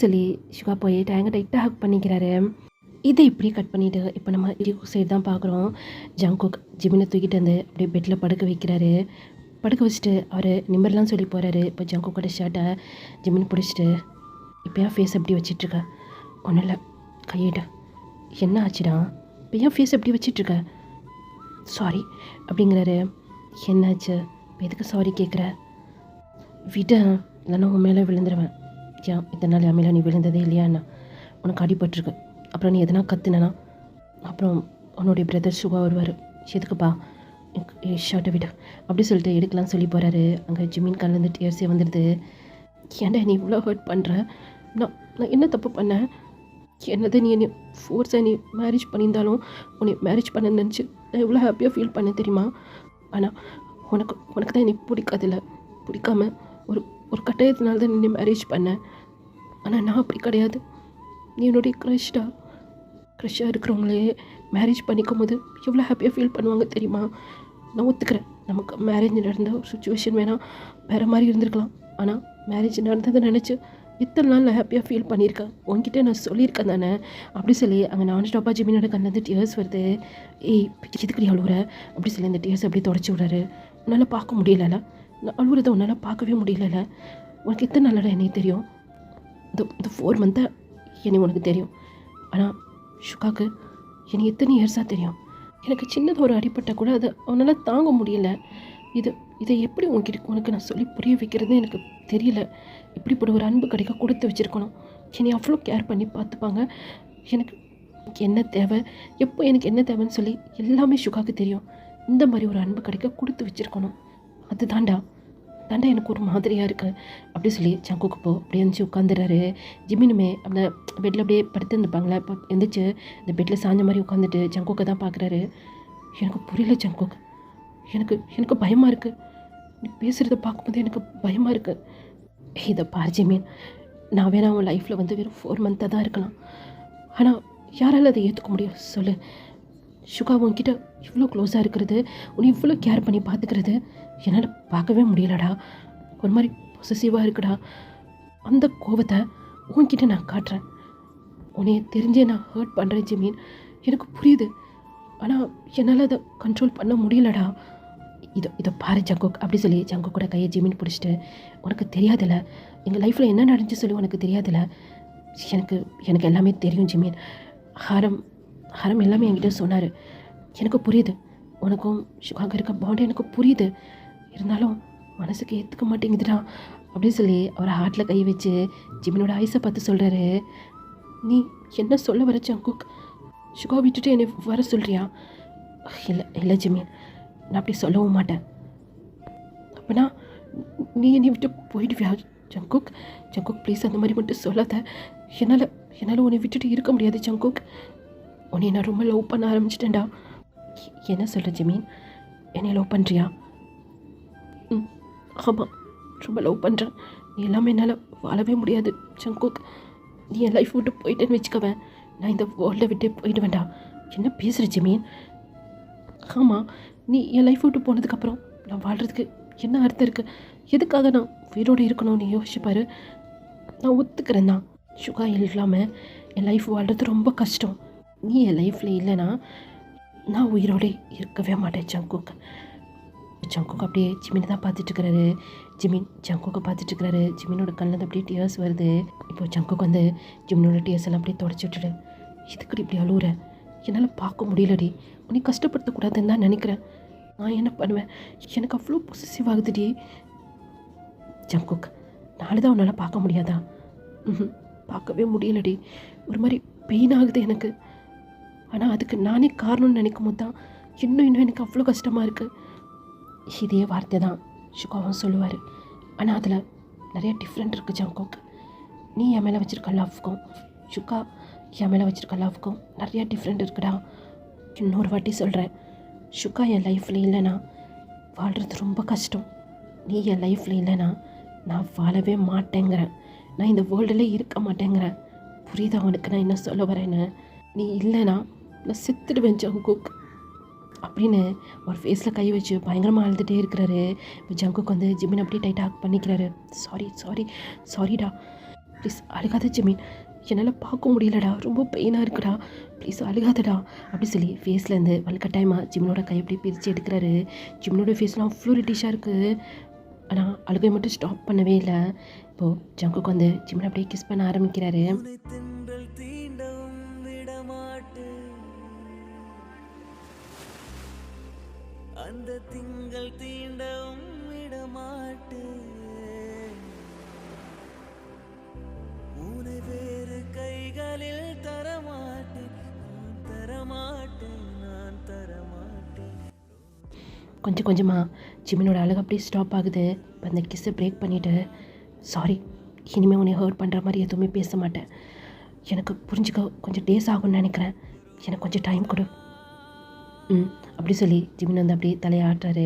சொல்லி சுகா போய் டேங்கை டைட்டாக ஹக் பண்ணிக்கிறாரு. இதை இப்படி கட் பண்ணிவிட்டு இப்போ நம்ம சைடு தான் பார்க்குறோம். ஜங்குக் ஜிமினை தூக்கிட்டு வந்து அப்படியே பெட்டில் படுக்க வைக்கிறாரு. படுக்க வச்சுட்டு அவர் நிம்மர்லாம் சொல்லி போகிறாரு. இப்போ ஜங்குக்கோட ஷர்ட்டை ஜிமின் பிடிச்சிட்டு, இப்போ ஏன் ஃபேஸ் எப்படி வச்சிட்ருக்க? ஒன்றும் இல்லை, கையிட்ட என்ன ஆச்சுடா? இப்போ ஏன் ஃபேஸ் எப்படி வச்சிட்ருக்க? சாரி அப்படிங்கிறாரு. என்னாச்சு? இப்போ எதுக்கு சாரி கேட்குற? விட இல்லைன்னா உன் மேலே விழுந்துருவேன். ஏன் இத்தனை நாள் என் மேலே நீ விழுந்ததே இல்லையாண்ணா? உனக்கு அடிபட்டிருக்கு. அப்புறம் நீ எதனா கத்துனா அப்புறம் உன்னுடைய பிரதர் சுகா வருவார். எதுக்குப்பா ஷர்ட்டை விட அப்படி சொல்லிட்டு எடுக்கலாம்னு சொல்லி போகிறாரு. அங்கே ஜிமின் கண்ணிலேருந்து டியர்ஸே வந்துடுது. ஏன்டா நீ இவ்வளோ ஹர்ட் பண்ணுற? நான் என்ன தப்பு பண்ணேன்? என்னது நீ என்னை ஃபோர்ஸாக நீ மேரேஜ் பண்ணியிருந்தாலும் உன்னை மேரேஜ் பண்ண நினச்சி நான் எவ்வளோ ஹாப்பியாக ஃபீல் பண்ணேன் தெரியுமா? ஆனால் உனக்கு தான் என்னை பிடிக்காதில்ல. பிடிக்காம ஒரு கட்டாயத்தினால தான் நீ மேரேஜ் பண்ணேன். ஆனால் நான் அப்படி கிடையாது. நீ என்னுடைய க்ரஷ்ஷாக இருக்கிறவங்களே மேரேஜ் பண்ணிக்கும் போது எவ்வளோ ஹாப்பியாக ஃபீல் பண்ணுவாங்க தெரியுமா? நான் ஒத்துக்கிறேன், நமக்கு மேரேஜ் நடந்த ஒரு சுச்சுவேஷன் வேணால் வேறு மாதிரி இருந்திருக்கலாம். ஆனால் மேரேஜ் நடந்ததை நினச்சி இத்தனை நாள் நான் ஹாப்பியாக ஃபீல் பண்ணியிருக்கேன். உங்ககிட்ட நான் சொல்லியிருக்கேன் தானே அப்படி சொல்லி அங்கே நான் ஸ்டாப்பாக ஜிமினோட கண்ணில் டியர்ஸ் வருது. ஏய் எதுக்குடி அழுவுற அப்படி சொல்லி அந்த டியர்ஸ் அப்படியே தொடச்சி விட்றாரு. உன்னால் பார்க்க முடியலல்ல, நான் அழுவுறதை உன்னால் பார்க்கவே முடியலல்ல. உனக்கு எத்தனை நாளடா என்னை தெரியும்? இந்த 4 மந்த்தாக என்னை உனக்கு தெரியும். ஆனால் சுகாக்கு என்னை எத்தனை இயர்ஸாக தெரியும். எனக்கு சின்னதாக ஒரு அடிப்பட்டால் கூட அதை அவனால் தாங்க முடியல. இதை எப்படி உனக்கு நான் சொல்லி புரிய வைக்கிறது எனக்கு தெரியல. இப்படிப்பட்ட ஒரு அன்பு கிடைக்க கொடுத்து வச்சுருக்கணும். என்னை அவ்வளோ கேர் பண்ணி பார்த்துப்பாங்க. எனக்கு என்ன தேவை, எப்போ எனக்கு என்ன தேவைன்னு சொல்லி எல்லாமே சுகாக்கு தெரியும். இந்த மாதிரி ஒரு அன்பு கிடைக்க கொடுத்து வச்சுருக்கணும். அது தாண்டா எனக்கு ஒரு மாதிரியாக இருக்குது அப்படி சொல்லி ஜங்குக்கு அப்படியே இருந்துச்சு உட்காந்துறாரு. ஜிமினுமே அந்த பெட்டில் அப்படியே படுத்துருந்துருப்பாங்களே, இப்போ எழுந்திரிச்சு இந்த பெட்டில் சாஞ்ச மாதிரி உட்காந்துட்டு ஜங்குக்கை தான் பார்க்குறாரு. எனக்கு புரியல ஜங்குக், எனக்கு பயமாக இருக்குது. நீ பேசுகிறத பார்க்கும்போது எனக்கு பயமாக இருக்குது. இதை பார் ஜிமின், நான் வேணா அவன் லைஃப்பில் வந்து வெறும் 4 மந்த்தாக தான் இருக்கலாம். ஆனால் யாரால் அதை ஏற்றுக்க முடியும் சொல்லு? சுகா உன்கிட்ட இவ்வளோ க்ளோஸாக இருக்கிறது, உன்னை இவ்வளோ கேர் பண்ணி பார்த்துக்கிறது என்னால் பார்க்கவே முடியலடா. ஒரு மாதிரி பொசசிவாக இருக்குடா. அந்த கோவத்தை உன்கிட்ட நான் காட்டுறேன். உன்னைய தெரிஞ்சே நான் ஹர்ட் பண்ணுறேன் ஜிமின், எனக்கு புரியுது. ஆனால் என்னால் அதை கண்ட்ரோல் பண்ண முடியலடா. இதை பாரு ஜங்குக் அப்படி சொல்லி ஜங்குக்கோட கையை ஜிமின் பிடிச்சிட்டு, உனக்கு தெரியாதில்ல எங்கள் லைஃப்பில் என்ன நடந்துச்சு சொல்லி உனக்கு தெரியாதில்ல? எனக்கு எல்லாமே தெரியும் ஜிமின். ஹரம் எல்லாமே என்கிட்ட சொன்னார். எனக்கு புரியுது, உனக்கும் சுகாக இருக்க பாண்டு எனக்கு புரியுது. இருந்தாலும் மனசுக்கு ஏற்றுக்க மாட்டேங்குதுடா அப்படின்னு சொல்லி அவர் ஹார்ட்டில் கை வச்சு ஜிமினோட ஐஸை பார்த்து சொல்கிறாரு. நீ என்ன சொல்ல வர ஜங்குக்? சுகா விட்டுட்டு என்னை வர சொல்கிறியா? இல்லை ஜிமின், நான் அப்படி சொல்லவும் மாட்டேன். அப்போனா நீ என்னை விட்டு போயிடுவியா ஜங்குக்? ப்ளீஸ் அந்த மாதிரி மட்டும் சொல்லாத. என்னால் உன்னை விட்டுட்டு இருக்க முடியாது ஜங்குக். உன்னை நான் ரொம்ப லவ் பண்ண ஆரம்பிச்சிட்டேன்டா. என்ன சொல்கிற ஜிமின், என்னை லவ் பண்ணுறியா? ஆமாம், ரொம்ப லவ் பண்ணுறேன். நீ எல்லாமே என்னால் வாழவே முடியாது ஜங்குக். நீ என் லைஃப் விட்டு போயிட்டேன்னு வச்சுக்கவேன், நான் இந்த வேர்ல்டை விட்டே போயிடுவேன்டா. என்ன பேசுகிற ஜிமின்? ஆமாம், நீ என் லைஃப் விட்டு போனதுக்கப்புறம் நான் வாழ்கிறதுக்கு என்ன அர்த்தம் இருக்குது? எதுக்காக நான் உயிரோடு இருக்கணும்னு யோசிச்சுப்பாரு. நான் ஒத்துக்கிறேன் தான், சுகா இல்லாமல் என் லைஃப் வாழ்கிறது ரொம்ப கஷ்டம். நீ என் லைஃப்பில் இல்லைன்னா நான் உயிரோடு இருக்கவே மாட்டேன் ஜங்குக். அப்படியே ஜிமினை தான் பார்த்துட்ருக்கிறாரு. ஜங்குக்கை பார்த்துட்ருக்கிறாரு. ஜிமினோட கண்ணில் அப்படியே டியர்ஸ் வருது. இப்போ ஜங்குக் வந்து ஜிமினோட டியர்ஸ் எல்லாம் அப்படியே தொடச்சி விட்டுடு. இதுக்கு இப்படி அழுவுற? என்னால் பார்க்க முடியலடி. உன்னை கஷ்டப்படுத்தக்கூடாதுன்னு தான் நினைக்கிறேன். நான் என்ன பண்ணுவேன்? எனக்கு அவ்வளோ பொசசிவ் ஆகுதுடி. ஜங்குக், நாளை தான் உன்னால் பார்க்க முடியாதா? பார்க்கவே முடியலடி. ஒரு மாதிரி பெயின் ஆகுது எனக்கு. ஆனால் அதுக்கு நானே காரணம்னு நினைக்கும் போது தான் இன்னும் எனக்கு அவ்வளோ கஷ்டமாக இருக்குது. இதே வார்த்தை தான் ஷுகாவும் சொல்லுவார். ஆனால் அதில் நிறைய டிஃப்ரெண்ட் இருக்குது ஜங்குக். நீ என் மேலே வச்சுருக்க லவ்க்கும் ஷுகா என் மேலே வச்சுருக்க லவ்க்கும் நிறைய டிஃப்ரெண்ட் இருக்குடா. இன்னொரு வாட்டி சொல்கிறேன், ஷுகா என் லைஃப்பில் இல்லைனா வாழ்கிறது ரொம்ப கஷ்டம். நீ என் லைஃப்பில் இல்லைனா நான் வாழவே மாட்டேங்கிறேன். நான் இந்த வேர்ல்டில் இருக்க மாட்டேங்கிறேன். புரியுதா உனக்கு நான் என்ன சொல்ல வரேன்னு? நீ இல்லைனா நான் செத்துடுவேன் ஜங்குக் அப்படின்னு ஒரு ஃபேஸில் கை வச்சு பயங்கரமாக அழுதுகிட்டே இருக்கிறாரு. இப்போ ஜங்குக் வந்து ஜிமின் அப்படியே டைட்டாக ஹக் பண்ணிக்கிறாரு. சாரிடா, ப்ளீஸ் அழுகாத ஜிமின், என்னால் பார்க்க முடியலடா, ரொம்ப பெயினாக இருக்குடா, ப்ளீஸ் அழுகாதடா அப்படி சொல்லி ஃபேஸ்லேருந்து வலுக்கட்டாயமாக ஜிமினோட கை அப்படியே பிரித்து எடுக்கிறாரு. ஜிமினோட ஃபேஸ்லாம் அவ்வளோ ரெட்டிஷாக இருக்குது. ஆனால் அழுகை மட்டும் ஸ்டாப் பண்ணவே இல்லை. இப்போது ஜங்குக் வந்து ஜிமின் அப்படியே கிஸ் பண்ண ஆரம்பிக்கிறாரு. அந்த திங்கள் தீண்டவும் விடமாட்டு, உனை வேறு கைகளில் தரமாட்டேன், நான் தரமாட்டேன். கொஞ்சம் கொஞ்சமாக ஜிமினோட அழகு அப்படியே ஸ்டாப் ஆகுது. இப்போ அந்த கிஸ்ஸை பிரேக் பண்ணிவிட்டு, சாரி, இனிமேல் உன்னை ஹர்ட் பண்ணுற மாதிரி எதுவுமே பேச மாட்டேன். எனக்கு புரிஞ்சுக்க கொஞ்சம் டேஸ் ஆகும்னு நினைக்கிறேன். எனக்கு கொஞ்சம் டைம் கொடு. அப்படி சொல்லி ஜிமின் வந்து அப்படியே தலையாட்டுறாரு.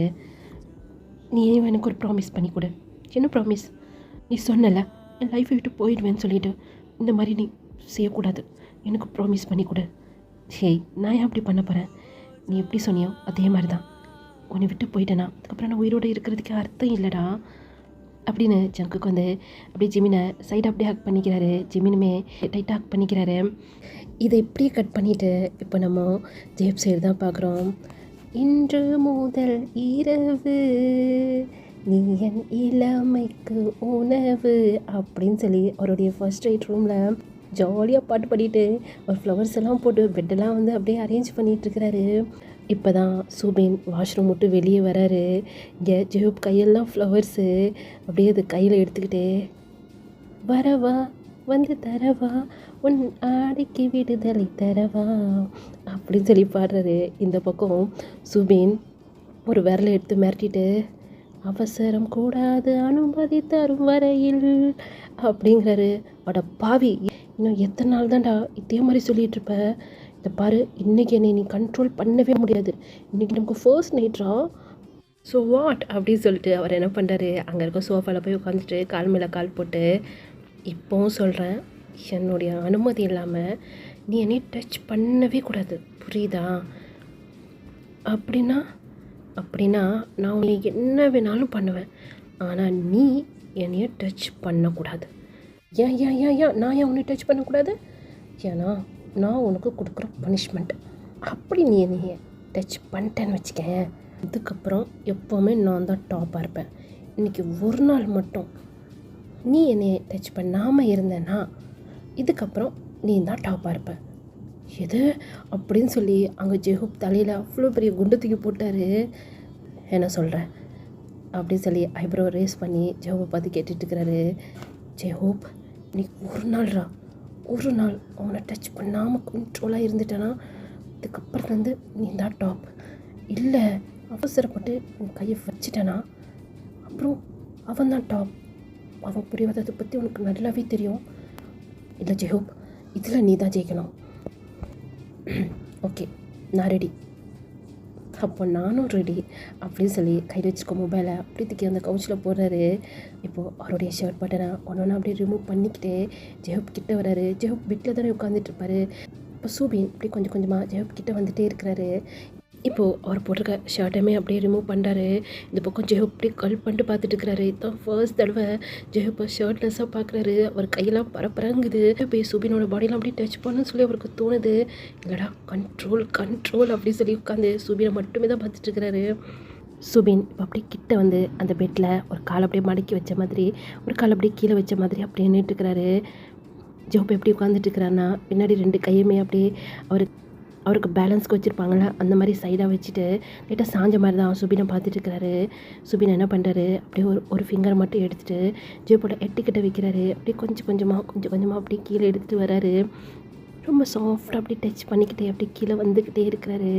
நீ எனக்கு ஒரு ப்ராமிஸ் பண்ணி கொடு. என்ன ப்ராமிஸ்? நீ சொன்னல என் லைஃப்பை விட்டு போயிடுவேன்னு சொல்லிவிட்டு இந்த மாதிரி நீ செய்யக்கூடாது. எனக்கு ப்ராமிஸ் பண்ணி கொடு. ஹேய், நான் ஏன் அப்படி பண்ண போகிறேன்? நீ எப்படி சொன்னியோ அதே மாதிரி தான். உன்னை விட்டு போயிட்டேனா அதுக்கப்புறம் நான் உயிரோடு இருக்கிறதுக்கு அர்த்தம் இல்லைடா அப்படின்னு ஜங்குக்கு வந்து அப்படியே ஜிமினை சைடு அப்படியே ஹக் பண்ணிக்கிறாரு. ஜிமினுமே டைட்டாக ஹக் பண்ணிக்கிறாரு. இதை இப்படியே கட் பண்ணிவிட்டு இப்போ நம்ம ஜேப் சைடு தான் பார்க்குறோம். இன்று முதல் இரவு நீ என் இளமைக்கு உணவு அப்படின்னு சொல்லி அவருடைய ஃபர்ஸ்ட் எய்ட் ரூமில் ஜாலியாக பாட்டு பாடிட்டு ஒரு ஃப்ளவர்ஸ் எல்லாம் போட்டு பெட்டெல்லாம் வந்து அப்படியே அரேஞ்ச் பண்ணிகிட்ருக்கிறாரு. இப்போ தான் சூபின் வாஷ்ரூம் விட்டு வெளியே வராரு. இங்கே ஜெயூப் கையெல்லாம் ஃப்ளவர்ஸு அப்படியே அது கையில் எடுத்துக்கிட்டு, வரவா வந்து தரவா உன் ஆடைக்கு விடுதலை தரவா அப்படின்னு சொல்லி பாடுறாரு. இந்த பக்கம் சூபின் ஒரு விரலை எடுத்து மிரட்டிட்டு, அவசரம் கூடாது அனுமதி தரும் வரையில் அப்படிங்கிறாரு. அட பாவி, இன்னும் எத்தனை நாள் தான்டா இதே மாதிரி சொல்லிகிட்டு இருப்ப? இதை பாரு, இன்றைக்கி என்னை நீ கண்ட்ரோல் பண்ணவே முடியாது. இன்றைக்கி நமக்கு ஃபர்ஸ்ட் நைட்ரா. ஸோ வாட் அப்படின்னு சொல்லிட்டு அவர் என்ன பண்ணுறாரு, அங்கே இருக்க சோஃபாவில் போய் உட்காந்துட்டு கால் மேலே கால் போட்டு, இப்போவும் சொல்கிறேன், என்னுடைய அனுமதி இல்லாமல் நீ என்னை டச் பண்ணவே கூடாது, புரியுதா? அப்படின்னா நான் உன்னை என்ன வேணாலும் பண்ணுவேன், ஆனால் நீ என்னைய டச் பண்ணக்கூடாது. ஏன் நான் ஏன் உன்னை டச் பண்ணக்கூடாது? ஏன்னா நான் உனக்கு கொடுக்குற பனிஷ்மெண்ட். அப்படி நீ என்னைய டச் பண்ணிட்டேன்னு வச்சுக்கேன், இதுக்கப்புறம் எப்போவுமே நான் தான் டாப்பாக இருப்பேன். இன்றைக்கி ஒரு நாள் மட்டும் நீ என்னை டச் பண்ணாமல் இருந்தேன்னா இதுக்கப்புறம் நீ தான் டாப்பாக இருப்ப. எது அப்படின்னு சொல்லி அங்கே ஜெஹூப் தலையில் அவ்வளோ பெரிய குண்டு தூக்கி போட்டார். என்ன சொல்கிறேன் அப்படின்னு சொல்லி ஐப்ரோ ரேஸ் பண்ணி ஜெஹூப்பை பார்த்து கேட்டுட்ருக்கிறாரு. ஜெஹூப், நீ ஒரு நாள் அவனை டச் பண்ணாமல் கண்ட்ரோலாக இருந்துட்டேன்னா இதுக்கப்புறத்துலேருந்து நீ தான் டாப். இல்லை அவசரப்பட்டு உன் கையை வச்சிட்டேன்னா அப்புறம் அவன் தான் டாப். அவன் புரியாததை பற்றி உனக்கு நல்லாவே தெரியும். இல்லை ஜெஹூப், இதில் நீ தான் ஜெயிக்கணும். ஓகே, நான் ரெடி. அப்போ நானும் ரெடி அப்படின்னு சொல்லி கையில் வச்சுக்க மொபைலை அப்படி தூக்கி அந்த கவுச்சில் போடுறாரு. இப்போது அவருடைய ஷர்ட் பட்டனை ஒன்று அப்படியே ரிமூவ் பண்ணிக்கிட்டு ஜெஹூப் கிட்டே வராரு. ஜெஹூப் பெட்டில் தானே உட்காந்துட்டு இருப்பார். இப்போ சூபின் அப்படி கொஞ்சம் கொஞ்சமாக ஜெஹூப் கிட்டே வந்துகிட்டே இருக்கிறாரு. இப்போது அவர் போட்டிருக்க ஷர்ட்டையுமே அப்படியே ரிமூவ் பண்ணுறாரு. இந்த பக்கம் ஜெஹூப் அப்படியே கல் பண்ணிட்டு பார்த்துட்டு இருக்கிறாரு. இதுதான் ஃபர்ஸ்ட் தடவை ஜெஹூப்பை ஷர்ட்லெஸ்ஸாக பார்க்குறாரு. அவர் கையெல்லாம் பரப்புறாங்குது. இப்போ சுபினோட பாடியெலாம் அப்படியே டச் பண்ணுன்னு சொல்லி அவருக்கு தோணுது. இல்லைடா, கண்ட்ரோல் அப்படி சொல்லி உட்காந்து சுபினை மட்டுமே தான் பார்த்துட்டு இருக்கிறாரு. சுபின் இப்போ அப்படியே கிட்ட வந்து அந்த பெட்டில் ஒரு கால் அப்படியே மடக்கி வச்ச மாதிரி, ஒரு கால் அப்படியே கீழே வச்ச மாதிரி அப்படியே நின்றுட்டுருக்கிறாரு. ஜெஹூப் எப்படி உட்காந்துட்டு இருக்கிறாருன்னா பின்னாடி ரெண்டு கையுமே அப்படியே அவர் அவருக்கு பேலன்ஸ்க்கு வச்சுருப்பாங்கள அந்த மாதிரி சைடாக வச்சுட்டு லைட்டாக சாஞ்ச மாதிரி தான் சுபினை பார்த்துட்டு இருக்கிறாரு. சுபின் என்ன பண்ணுறாரு, அப்படியே ஒரு ஃபிங்கரை மட்டும் எடுத்துகிட்டு ஜியோப்போட எட்டுக்கிட்ட வைக்கிறாரு. அப்படியே கொஞ்சம் கொஞ்சமாக அப்படியே கீழே எடுத்துகிட்டு வராரு. ரொம்ப சாஃப்டாக அப்படியே டச் பண்ணிக்கிட்டே அப்படியே கீழே வந்துக்கிட்டே இருக்கிறாரு.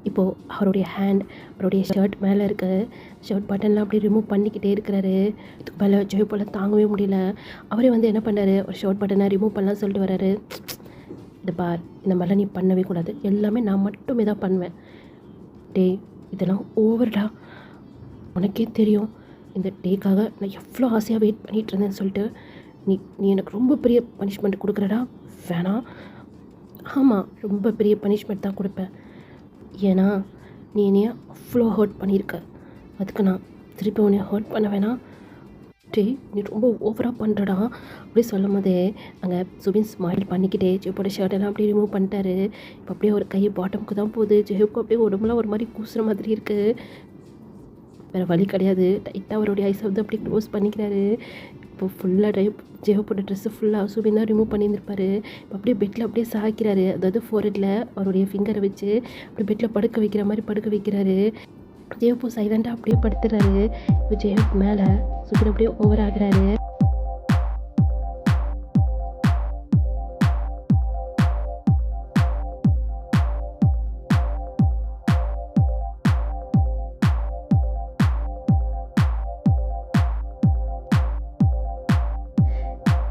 இப்போது அவருடைய ஹேண்ட் அவருடைய ஷர்ட் மேலே இருக்க ஷர்ட் பட்டன்லாம் அப்படியே ரிமூவ் பண்ணிக்கிட்டே இருக்கிறாரு. இதுக்கு மேலே ஜெயப்போல் தாங்கவே முடியல. அவரே வந்து என்ன பண்ணுறாரு, ஒரு ஷர்ட் பட்டனை ரிமூவ் பண்ணலாம் சொல்லிட்டு வராரு. இந்த பார், இந்த மாதிரிலாம் நீ பண்ணவே கூடாது, எல்லாமே நான் மட்டுமே தான் பண்ணுவேன். டேய் இதெல்லாம் ஓவர்டா, உனக்கே தெரியும் இந்த டேக்காக நான் எவ்வளோ ஆசையாக வெயிட் பண்ணிகிட்டு இருந்தேன்னு சொல்லிட்டு நீ நீ எனக்கு ரொம்ப பெரிய பனிஷ்மெண்ட் கொடுக்குறடா. வேணாம். ஆமாம், ரொம்ப பெரிய பனிஷ்மெண்ட் தான் கொடுப்பேன். ஏன்னா நீ என்னைய அவ்வளோ ஹர்ட் பண்ணியிருக்க, அதுக்கு நான் திருப்பி உன்னை ஹர்ட் பண்ண வேணாம். டே நீ ரொம்ப ஓவராக பண்ணுறடா அப்படி சொல்லும் போதே அங்கே சுபின் ஸ்மைல் பண்ணிக்கிட்டே ஜெயோப்போட ஷர்ட்டெல்லாம் அப்படியே ரிமூவ் பண்ணிட்டாரு. இப்போ அப்படியே ஒரு கை பாட்டமுக்கு தான் போகுது. ஜெயோக்கு அப்படியே உடம்புலாம் ஒரு மாதிரி கூசுகிற மாதிரி இருக்குது. வேறு வழி கிடையாது, டைட்டாக அவருடைய ஐஸ் வந்து அப்படியே க்ளோஸ் பண்ணிக்கிறாரு. இப்போ ஃபுல்லாக ஜெயோப்போட ட்ரெஸ்ஸு ஃபுல்லாக சுபின் தான் ரிமூவ் பண்ணியிருந்திருப்பாரு. இப்போ அப்படியே பெட்டில் அப்படியே சாய்க்கிறாரு. அதாவது ஃபோர்ஹெட்டில் அவருடைய ஃபிங்கரை வச்சு அப்படியே பெட்டில் படுக்க வைக்கிற மாதிரி படுக்க வைக்கிறாரு. ஜெயோப்போ சைலண்டாக அப்படியே படுத்துறாரு. இப்போ ஜெயோக்கு மேலே சுபின் அப்படியே ஓவர் ஆகுறாரு.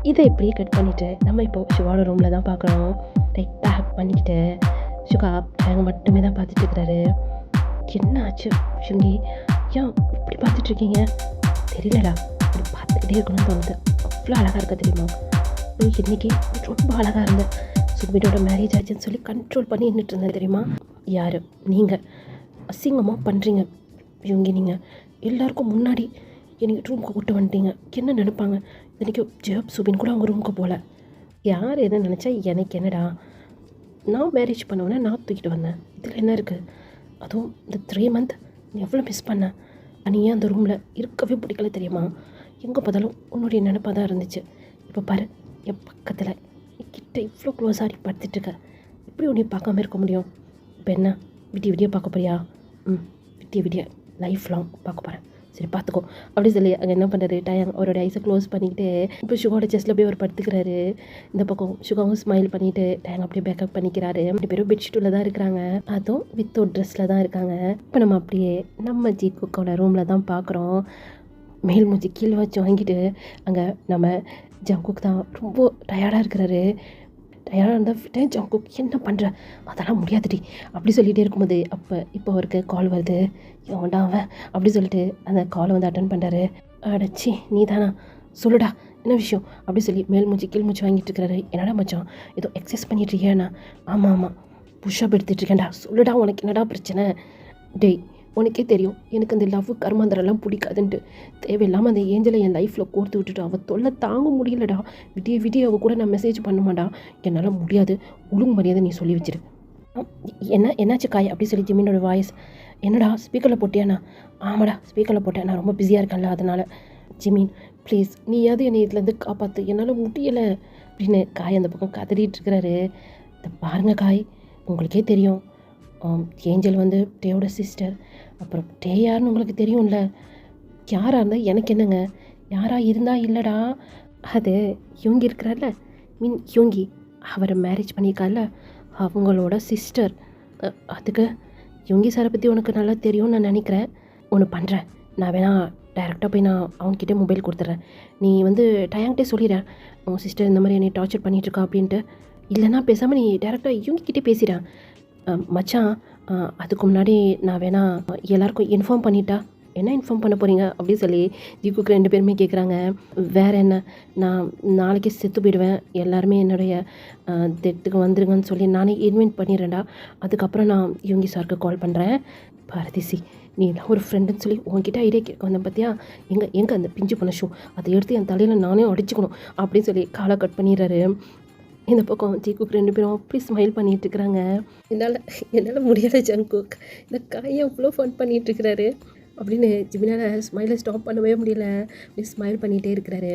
இதை இப்படியே கட் பண்ணிவிட்டு நம்ம இப்போ சிவாவோட ரூமில் தான் பார்க்குறோம். டைட்டாக ஹக் பண்ணிக்கிட்டு சுகா டேங்க மட்டுமே தான் பார்த்துட்டு இருக்கிறாரு. என்ன ஆச்சு ஷுங்கி, ஏன் இப்படி பார்த்துட்ருக்கீங்க? தெரியலடா, இப்படி பார்த்துக்கிட்டே இருக்கணும்னு தோணுது. அவ்வளோ அழகாக இருக்க தெரியுமா? இன்றைக்கி ரொம்ப அழகாக இருந்தேன். சுபினோட மேரேஜ் ஆச்சுன்னு சொல்லி கண்ட்ரோல் பண்ணி நின்றுட்டு இருந்தேன் தெரியுமா? யார் நீங்கள்? அசிங்கமாக பண்ணுறீங்க ஷுங்கி. நீங்கள் எல்லாருக்கும் முன்னாடி எனக்கு ரூமுக்கு கூப்பிட்டு வந்துட்டீங்க. என்ன நினைப்பாங்க? இன்றைக்கி ஜெயப் சுபின் கூட அவங்க ரூமுக்கு போகல. யார் என்ன நினச்சா எனக்கு என்னடா? நான் மேரேஜ் பண்ணவொன்னே நான் தூக்கிட்டு வந்தேன். இதில் என்ன இருக்குது? அதுவும் இந்த 3 month நீ எவ்வளோ மிஸ் பண்ண. நீ ஏன் அந்த ரூமில் இருக்கவே பிடிக்கல தெரியுமா? எங்கே பார்த்தாலும் உன்னுடைய நினைப்பாக தான் இருந்துச்சு. இப்போ பாரு, என் பக்கத்தில் கிட்ட இவ்வளோ க்ளோஸாக படுத்துட்ருக்க. எப்படி உன்னை பார்க்காம இருக்க முடியும்? இப்போ என்ன விடிய பார்க்க போறியா? விடிய லைஃப் லாங் பார்க்க போகிறேன். சரி பார்த்துக்கோ அப்படி சொல்லி அங்கே என்ன பண்ணுறாரு, டயம் அவரோட ஐஸை க்ளோஸ் பண்ணிக்கிட்டு இப்போ சுகாவோட செஸ்ட்டில் போய் அவர் படுத்துக்கிறாரு. இந்த பக்கம் சுகாவும் ஸ்மைல் பண்ணிவிட்டு டயம் அப்படியே பேக்கப் பண்ணிக்கிறாரு. 2 பேரும் பெட்ஷீட்டில் தான் இருக்கிறாங்க, அதுவும் வித்தவுட் ட்ரெஸ்ஸில் தான் இருக்காங்க. இப்போ நம்ம அப்படியே நம்ம ஜீக்குக்கோட ரூமில் தான் பார்க்குறோம். மேல் மூஞ்சி கீழே வச்சு வாங்கிட்டு அங்கே நம்ம ஜங்குக் தான் ரொம்ப டயர்டாக இருக்கிறாரு. டயர்டாக இருந்தால் விட்டேன் ஜங்குக் என்ன பண்ணுற, அதெல்லாம் முடியாதுடி அப்படி சொல்லிகிட்டே இருக்கும்போது இப்போ அவருக்கு கால் வருது. ஏன்டா அவன் அப்படி சொல்லிட்டு அந்த காலை வந்து அட்டன் பண்ணுறாரு. அடச்சி நீ தானா, சொல்லுடா என்ன விஷயம் அப்படி சொல்லி மேல் மூச்சு கீழ் மூச்சு வாங்கிட்டு இருக்கிறாரு. என்னடா மச்சான் ஏதோ எக்ஸசைஸ் பண்ணிட்டு இருக்கியாண்ணா? ஆமாம் புஷ்அப் எடுத்துகிட்டு இருக்கேன்டா. சொல்லுடா உனக்கு என்னடா பிரச்சனை? டேய் உனக்கே தெரியும் எனக்கு அந்த லவ் கர்மாந்தரெல்லாம் பிடிக்காதுன்ட்டு. தேவையில்லாமல் அந்த ஏஞ்சலை என் லைஃப்பில் கோர்த்து விட்டுட்டு அவள் தொல்லை தாங்க முடியலடா. விடிய அவள் கூட நான் மெசேஜ் பண்ண மாட்டா. என்னால் முடியாது, ஒழுங்கு மரியாதை நீ சொல்லி வச்சிரு. என்னாச்சு காய் அப்படி சொல்லி ஜிமினோட வாய்ஸ். என்னடா ஸ்பீக்கரில் போட்டியாண்ணா? ஆமாடா ஸ்பீக்கரில் போட்டேன், நான் ரொம்ப பிஸியாக இருக்கேன்ல அதனால். ஜிமின் ப்ளீஸ் நீயாவது என்னை இதுலேருந்து காப்பாற்று, என்னால் முடியலை அப்படின்னு காய் அந்த பக்கம் கதறிட்டு இருக்கிறாரு. இதை பாருங்கள் காய், உங்களுக்கே தெரியும் ஏஞ்சல் வந்து டேயோட சிஸ்டர். அப்புறம் டே யாருன்னு உங்களுக்கு தெரியும்ல. யாராக இருந்தால் எனக்கு என்னங்க, யாராக இருந்தால் இல்லைடா. அது யூங்கி இருக்கிறார்ல, யூங்கி அவரை மேரேஜ் பண்ணியிருக்கார்ல, அவங்களோட சிஸ்டர். அதுக்கு யூங்கி சாரை பற்றி உனக்கு நல்லா தெரியும்னு நான் நினைக்கிறேன். ஒன்று பண்ணுறேன், நான் வேணால் டைரெக்டாக போய் நான் அவங்ககிட்ட மொபைல் கொடுத்துட்றேன். நீ வந்து டயாங்கிட்டே சொல்லிடுறேன் உன் சிஸ்டர் இந்த மாதிரி என்னை டார்ச்சர் பண்ணிகிட்ருக்கா அப்படின்ட்டு. இல்லைனா பேசாமல் நீ டேரெக்டாக யூங்கிக்கிட்டே பேசிடுறேன். மச்சான் அதுக்கு முன்னாடி நான் வேணால் எல்லாருக்கும் இன்ஃபார்ம் பண்ணிட்டா? என்ன இன்ஃபார்ம் பண்ண போகிறீங்க அப்படின்னு சொல்லி ஜிக்குக்கு 2 பேருமே கேட்குறாங்க. வேறு என்ன, நான் நாளைக்கு செத்து போயிடுவேன், எல்லாருமே என்னுடைய டெத்துக்கு வந்துருங்கன்னு சொல்லி நானே இன்வைட் பண்ணிடுறேன்டா. அதுக்கப்புறம் நான் யூங்கி சாருக்கு கால் பண்ணுறேன். பாரதிசி நீ ஒரு ஃப்ரெண்டுன்னு சொல்லி உங்ககிட்ட ஐடியா கேட்க வந்தேன் பார்த்தியா? எங்கே அந்த பிஞ்சு பண்ண ஷூ அதை எடுத்து என் தலையில் நானே அடிச்சுக்கணும் அப்படின்னு சொல்லி காலை கட் பண்ணிடுறாரு. இந்த பக்கம் ஜிக்குக்கு 2 பேரும் அப்படி ஸ்மைல் பண்ணிகிட்டு இருக்கிறாங்க. என்னால் முடியாத ஜங்குக், இந்த காயை அவ்வளோ ஃபன் பண்ணிகிட்ருக்கிறாரு அப்படின்னு ஜிமினால் ஸ்மைலை ஸ்டாப் பண்ணவே முடியல. அப்படி ஸ்மைல் பண்ணிகிட்டே இருக்கிறாரு.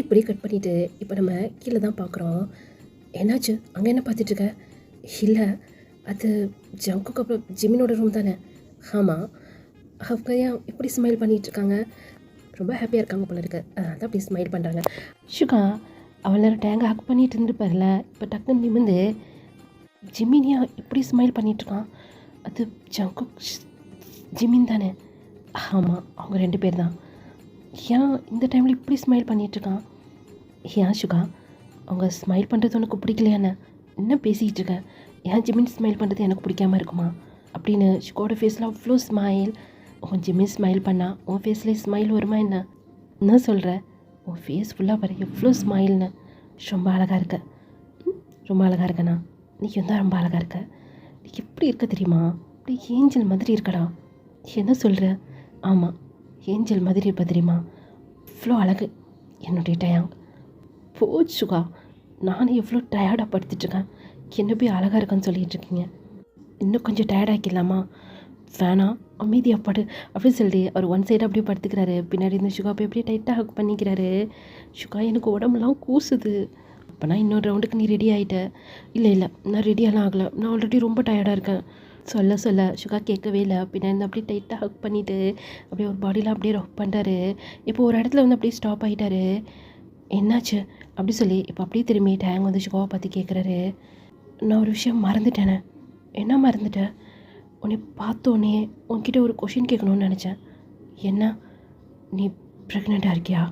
இப்படி கட் பண்ணிவிட்டு இப்போ நம்ம கீழே தான் பார்க்குறோம். என்னாச்சு அங்கே என்ன பார்த்துட்ருக்க? இல்லை அது ஜங்குக்கு அப்புறம் ஜிமினோட ரூம் தானே? ஆமாம். அவங்க ஏன் இப்படி ஸ்மைல் பண்ணிகிட்ருக்காங்க? ரொம்ப ஹாப்பியாக இருக்காங்க போல இருக்கு, அதான் அப்படி ஸ்மைல் பண்ணுறாங்க. ஷுகா அவள் நேரம் டேங்க ஹக் பண்ணிட்டு இருந்துருப்பார்ல, இப்போ டக்குன்னு நிமிந்து ஜிமினியா இப்படி ஸ்மைல் பண்ணிகிட்ருக்கான். அது ஜங்குக் ஜிமின் தானே? ஆமாம், அவங்க 2 பேர் தான். ஏன் இந்த டைமில் இப்படி ஸ்மைல் பண்ணிகிட்ருக்கான்? ஏன் ஷுகா அவங்க ஸ்மைல் பண்ணுறது உனக்கு பிடிக்கலையாண்ணே? என்ன பேசிக்கிட்டு இருக்கேன்? ஏன் ஜிமின் ஸ்மைல் பண்ணுறது எனக்கு பிடிக்காம இருக்குமா அப்படின்னு ஷுகாவோட ஃபேஸில் அவ்வளோ ஸ்மைல். உன் ஜிமின் ஸ்மைல் பண்ணால் உன் ஃபேஸ்லேயே ஸ்மைல் வருமா என்ன சொல்கிற? உன் ஃபேஸ் ஃபுல்லாக பாரு எவ்வளோ ஸ்மைல்னு. ரொம்ப அழகாக இருக்க. ரொம்ப அழகாக இருக்கண்ணா. நீ தான் ரொம்ப அழகாக இருக்க. நீ எப்படி இருக்க தெரியுமா? அப்படி ஏஞ்சல் மாதிரி இருக்கடா. என்ன சொல்கிற? ஆமாம், ஏஞ்சல் மாதிரி இருப்ப தெரியுமா? இவ்வளோ அழகு என்னுடைய டயாங். போச்சுக்கா, நானும் எவ்வளோ டயர்டாக படுத்துட்ருக்கேன், என்ன போய் அழகாக இருக்கான்னு சொல்லிகிட்டு இருக்கீங்க. இன்னும் கொஞ்சம் டயர்டாக்கிடலாமா? வேணாம், அமைதியாக படு அப்படின்னு சொல்லிட்டு அவர் ஒன் சைடாக அப்படியே படுத்துக்கிறாரு. பின்னாடி இருந்து ஷுகா போய் அப்படியே டைட்டாக ஹக் பண்ணிக்கிறாரு. ஷுகா எனக்கு உடம்புலாம் கூசுது. அப்போ நான் இன்னொரு ரவுண்டுக்கு நீ ரெடி ஆகிட்ட? இல்லை நான் ரெடியெல்லாம் ஆகலை, நான் ஆல்ரெடி ரொம்ப டயர்டாக இருக்கேன். சொல்ல ஷுகா கேட்கவே இல்லை. பின்னாடி அப்படியே டைட்டாக ஹக் பண்ணிவிட்டு அப்படியே ஒரு பாடியில் அப்படியே ரப் பண்ணுறாரு. இப்போ ஒரு இடத்துல வந்து அப்படியே ஸ்டாப் ஆகிட்டாரு. என்னாச்சு அப்படி சொல்லி இப்போ அப்படியே திரும்பி டேங் வந்து ஷுகாவை பார்த்து கேட்குறாரு. நான் ஒரு விஷயம் மறந்துட்டேனே. என்ன மறந்துட்டேன்? உன்னை பார்த்தோன்னே உன்கிட்ட ஒரு கொஷின் கேட்கணுன்னு நினச்சேன். என்ன? நீ ப்ரெக்னெண்ட்டாக இருக்கியா?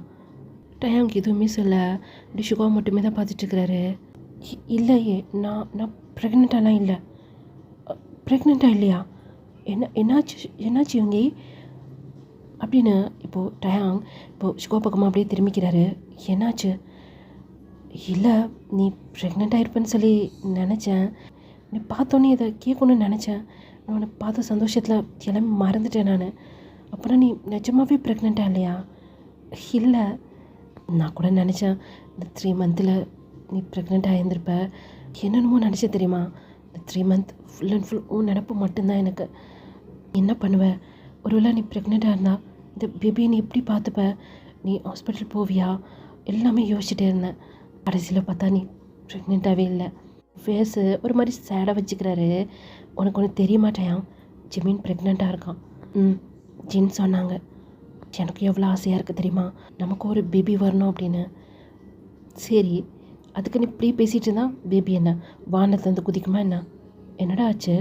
டயாங் எதுவுமே சொல்ல அப்படி ஷுகா மட்டுமே தான் பார்த்துட்ருக்கிறாரு. இல்லையே, நான் ப்ரெக்னெண்ட்டாலாம் இல்லை. ப்ரெக்னெண்ட்டாக இல்லையா? என்னாச்சு இவங்க அப்படின்னு இப்போது டயாங் இப்போது ஷுகா பக்கமாக அப்படியே திரும்பிக்கிறாரு. என்னாச்சு? இல்லை, நீ ப்ரெக்னெண்ட்டாக இருப்பேன்னு சொல்லி நினச்சேன். நீ பார்த்தோன்னே இதை கேட்கணுன்னு நினச்சேன். நான் உன்னை பார்த்த சந்தோஷத்தில் எல்லாமே மறந்துட்டேன் நான். அப்புறம் நீ நிஜமாகவே ப்ரெக்னெண்ட்டாக இல்லையா? இல்லை, நான் கூட நினச்சேன் இந்த 3 மந்தில் நீ ப்ரெக்னெண்ட்டாக இருந்திருப்ப. என்னென்னமோ நினச்சேன் தெரியுமா? இந்த 3 மந்த் ஃபுல் அண்ட் ஃபுல் உன் நினப்பு மட்டும்தான் எனக்கு. என்ன பண்ணுவேன்? ஒருவேளை நீ ப்ரெக்னெண்ட்டாக இருந்தால் இந்த பேபியை நீ எப்படி பார்த்துப்ப? நீ ஹாஸ்பிட்டல் போவியா? எல்லாமே யோசிச்சுட்டே இருந்தேன். கடைசியில் பார்த்தா நீ ப்ரெக்னெண்ட்டாகவே இல்லை. ஃபேஸு ஒரு மாதிரி சேடாக வச்சுக்கிறாரு. உனக்கு ஒன்று தெரிய மாட்டேன், ஜிமின் ப்ரெக்னெண்ட்டாக இருக்கான். ஜின் சொன்னாங்க. எனக்கு எவ்வளோ ஆசையாக இருக்குது தெரியுமா, நமக்கு ஒரு பேபி வரணும் அப்படின்னு. சரி, அதுக்கு நீ இப்படி பேசிகிட்டு இருந்தா பேபி என்ன வானத்தை வந்து குதிக்குமா என்ன? என்னடா ஆச்சு?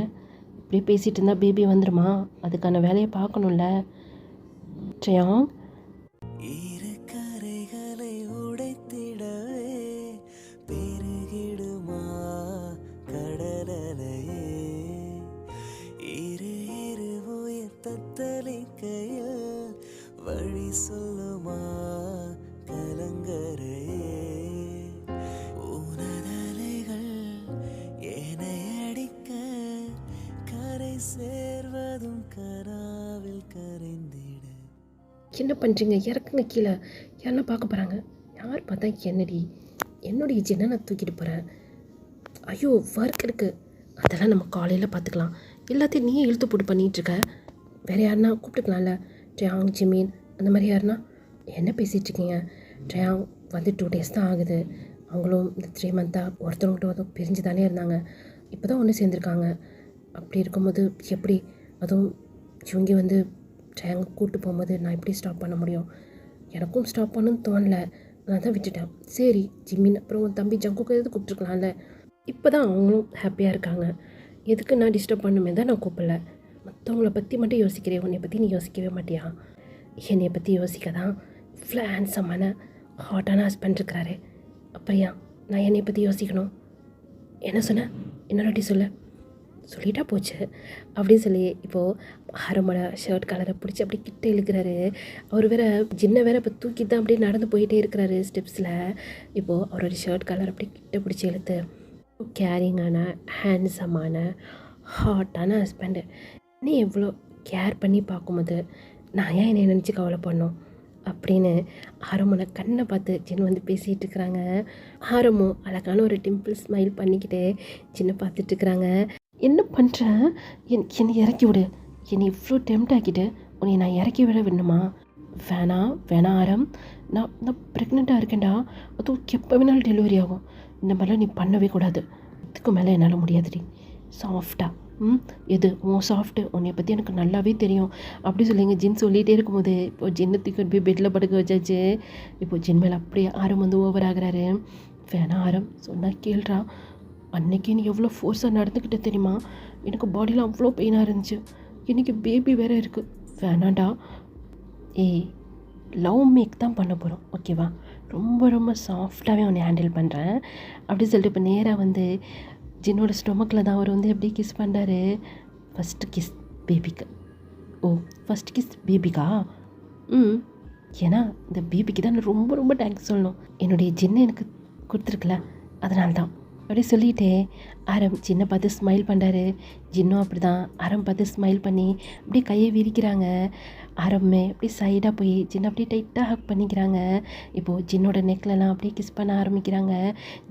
இப்படி பேசிகிட்டு இருந்தால் பேபி வந்துடுமா? அதுக்கான வேலையை பார்க்கணும்ல ஜெயம். வழி சொல்லுமா கலங்கரையே, உனதலைகள் என்னை அடிக்க கரை சேர்வதும் கராவில் கரைந்திட. என்ன பண்ணுறீங்க? இறக்குங்க கீழே, யாரெல்லாம் பார்க்க போகிறாங்க. யார் பார்த்தா என்னடி என்னுடைய ஜின்னை நான் தூக்கிட்டு போகிறேன். ஐயோ ஒர்க் இருக்குது, அதெல்லாம் நம்ம காலையில் பார்த்துக்கலாம். எல்லாத்தையும் நீயே இழுத்து போட்டு பண்ணிகிட்ருக்க. வேறு யாருன்னா கூப்பிட்டுக்கலாம்ல? ட்ரயாங், ஜிமின் அந்த மாதிரி யாருன்னா? என்ன பேசிகிட்ருக்கீங்க? ட்ரயாங் வந்து 2 days தான் ஆகுது. அவங்களும் இந்த 3 மந்த்தாக ஒருத்தவங்கள்ட்ட ஒருத்தவங்க பிரிஞ்சு தானே இருந்தாங்க. இப்போ தான் ஒன்று சேர்ந்துருக்காங்க. அப்படி இருக்கும்போது எப்படி? அதுவும் இவங்க வந்து ட்ரயாங் கூப்பிட்டு போகும்போது நான் எப்படி ஸ்டாப் பண்ண முடியும்? எனக்கும் ஸ்டாப் பண்ணணும்னு தோணலை, நான் தான் விட்டுட்டேன். சரி, ஜிமின் அப்புறம் உன் தம்பி ஜங்குக்கு எது கூப்பிட்ருக்கலாம்ல? இப்போ தான் அவங்களும் ஹாப்பியாக இருக்காங்க. எதுக்கு நான் டிஸ்டர்ப் பண்ணுமே தான் நான் கூப்பிடல. மற்றவங்கள பற்றி மட்டும் யோசிக்கிறேன், உன்னை பற்றி நீ யோசிக்கவே மாட்டியா? என்னை பற்றி யோசிக்க தான் இவ்வளோ ஹேண்ட்ஸமான ஹாட்டான ஹஸ்பண்ட் இருக்கிறாரு. அப்படியா நான் என்னை பற்றி யோசிக்கணும்? என்ன சொன்னேன்? என்னோட சொல்லிட்டா போச்சு அப்படின்னு சொல்லி இப்போது ஆரம்பட ஷர்ட் கலரை பிடிச்சி அப்படி கிட்ட இழுக்கிறாரு. அவர் வேற ஜின்ன வேற இப்போ தூக்கி தான் அப்படியே நடந்து போயிட்டே இருக்கிறாரு ஸ்டெப்ஸில். இப்போது அவரோட ஷர்ட் கலர் அப்படி கிட்ட பிடிச்சி இழுத்து, கேரிங்கான ஹேண்ட்ஸமான ஹாட்டான ஹஸ்பண்டு நீ எவ்வளோ கேர் பண்ணி பார்க்கும்போது நான் ஏன் என்னை நினச்சி கவலை பண்ணோம் அப்படின்னு ஆரம்பனை கண்ணை பார்த்து ஜின் வந்து பேசிகிட்டு இருக்கிறாங்க. ஆரம்பம் அழகான ஒரு டிம்பிள் ஸ்மைல் பண்ணிக்கிட்டு ஜின்னை பார்த்துட்ருக்குறாங்க. என்ன பண்ணுறேன்? என்னை இறக்கி விடு. என்னை இவ்வளோ டெம்ட் ஆக்கிட்டு உன்னை நான் இறக்கி விட வேணுமா? வேணாம் ஆரம், நான் ப்ரெக்னெண்ட்டாக இருக்கேன்டா. அதுவும் எப்போ வேணாலும் டெலிவரி ஆகும். இந்த மாதிரிலாம் நீ பண்ணவே கூடாது. இதுக்கு மேலே என்னால் முடியாதுடி. சாஃப்டாக. எது உன் சாஃப்ட்டு, உன்னை பற்றி எனக்கு நல்லாவே தெரியும் அப்படி சொல்லிங்க ஜின் சொல்லிகிட்டே இருக்கும்போது இப்போ ஜின்னை தூக்கி போய் பெட்டில் படுக்க வச்சாச்சு. இப்போ ஜின் மேலே அப்படியே ஆரம் வந்து ஓவர் ஆகுறாரு. வேணாம் ஆரம் சொன்னால் கேள்றா, அன்னைக்கு நீ எவ்வளோ ஃபோர்ஸாக நடந்துக்கிட்ட தெரியுமா, எனக்கு பாடியில் அவ்வளோ பெயினாக இருந்துச்சு, இன்றைக்கி பேபி வேறு இருக்குது, வேணாண்டா. ஏய் லவ் மேக் தான் பண்ண போகிறோம் ஓகேவா, ரொம்ப ரொம்ப சாஃப்டாகவே உன்னை ஹேண்டில் பண்ணுறேன் அப்படி சொல்லிட்டு இப்போ நேராக வந்து ஜின்னோட ஸ்டொமக்கில் தான் அவர் வந்து எப்படி கிஸ் பண்ணுறாரு. ஃபஸ்ட்டு கிஸ் பேபிக்கு. ஓ ஃபஸ்ட் கிஸ் பேபிக்கா? ஏன்னா இந்த பேபிக்கு தான் நான் ரொம்ப ரொம்ப தேங்க்ஸ் சொல்லணும், என்னுடைய ஜின்னை எனக்கு கொடுத்துருக்கல அதனால தான் அப்படி சொல்லிவிட்டு ஆரம் ஜின்னை பார்த்து ஸ்மைல் பண்ணுறாரு. ஜின்னும் அப்படி தான் ஆரம் பார்த்து ஸ்மைல் பண்ணி அப்படியே கையை விரிக்கிறாங்க. ஆரம்பமே அப்படியே சைடாக போய் ஜின்னை அப்படியே டைட்டாக ஹக் பண்ணிக்கிறாங்க. இப்போது ஜின்னோட நெக்லெலாம் அப்படியே கிஸ் பண்ண ஆரம்பிக்கிறாங்க.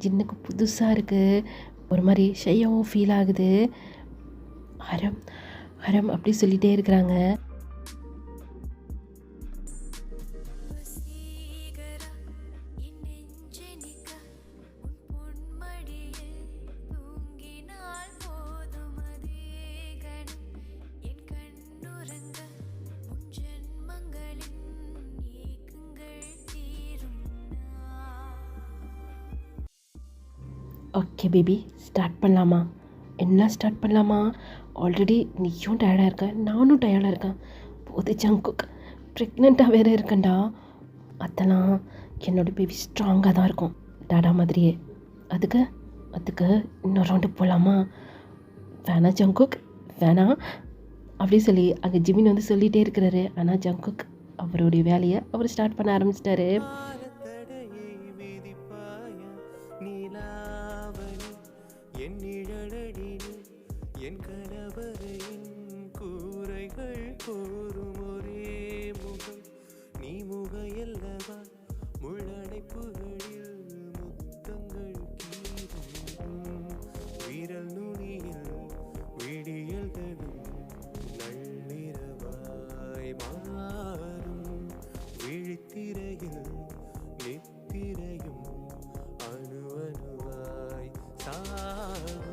ஜின்னுக்கு புதுசாக இருக்குது, ஒரு மாதிரி ஷையாகவும் ஃபீல் ஆகுது. ஆரம் ஆரம் அப்படி சொல்லிகிட்டே இருக்கிறாங்க. ஓகே பேபி ஸ்டார்ட் பண்ணலாமா? என்ன ஸ்டார்ட் பண்ணலாமா? ஆல்ரெடி நீயும் டயர்டாக இருக்க, நானும் டயர்டாக இருக்கேன். போது ஜங்குக் ப்ரெக்னெண்ட்டாக வேறு இருக்கேன்டா. அதெல்லாம் என்னோடய பேபி ஸ்ட்ராங்காக தான் இருக்கும் டாடா மாதிரியே. அதுக்கு இன்னொரு ரவுண்டு போகலாமா? வேணா ஜங்குக் வேணாம் அப்படி சொல்லி அங்கே ஜிமின் வந்து சொல்லிகிட்டே இருக்கிறாரு. ஆனால் ஜங்குக் அவருடைய வேலையை அவர் ஸ்டார்ட் பண்ண ஆரம்பிச்சிட்டாரு. என் கணவரின் கூரைகள் கூறும் ஒரே முகம் நீ முகையல்லவா முள்ளடைப்புகளில் முத்தங்கள் கீறும் விரல் நுனியில் விடியல்களும் நள்ளிரவாய் மாறும் விழித்திரையில் நித்திரையும் அணு அணுவாய் சாகும்.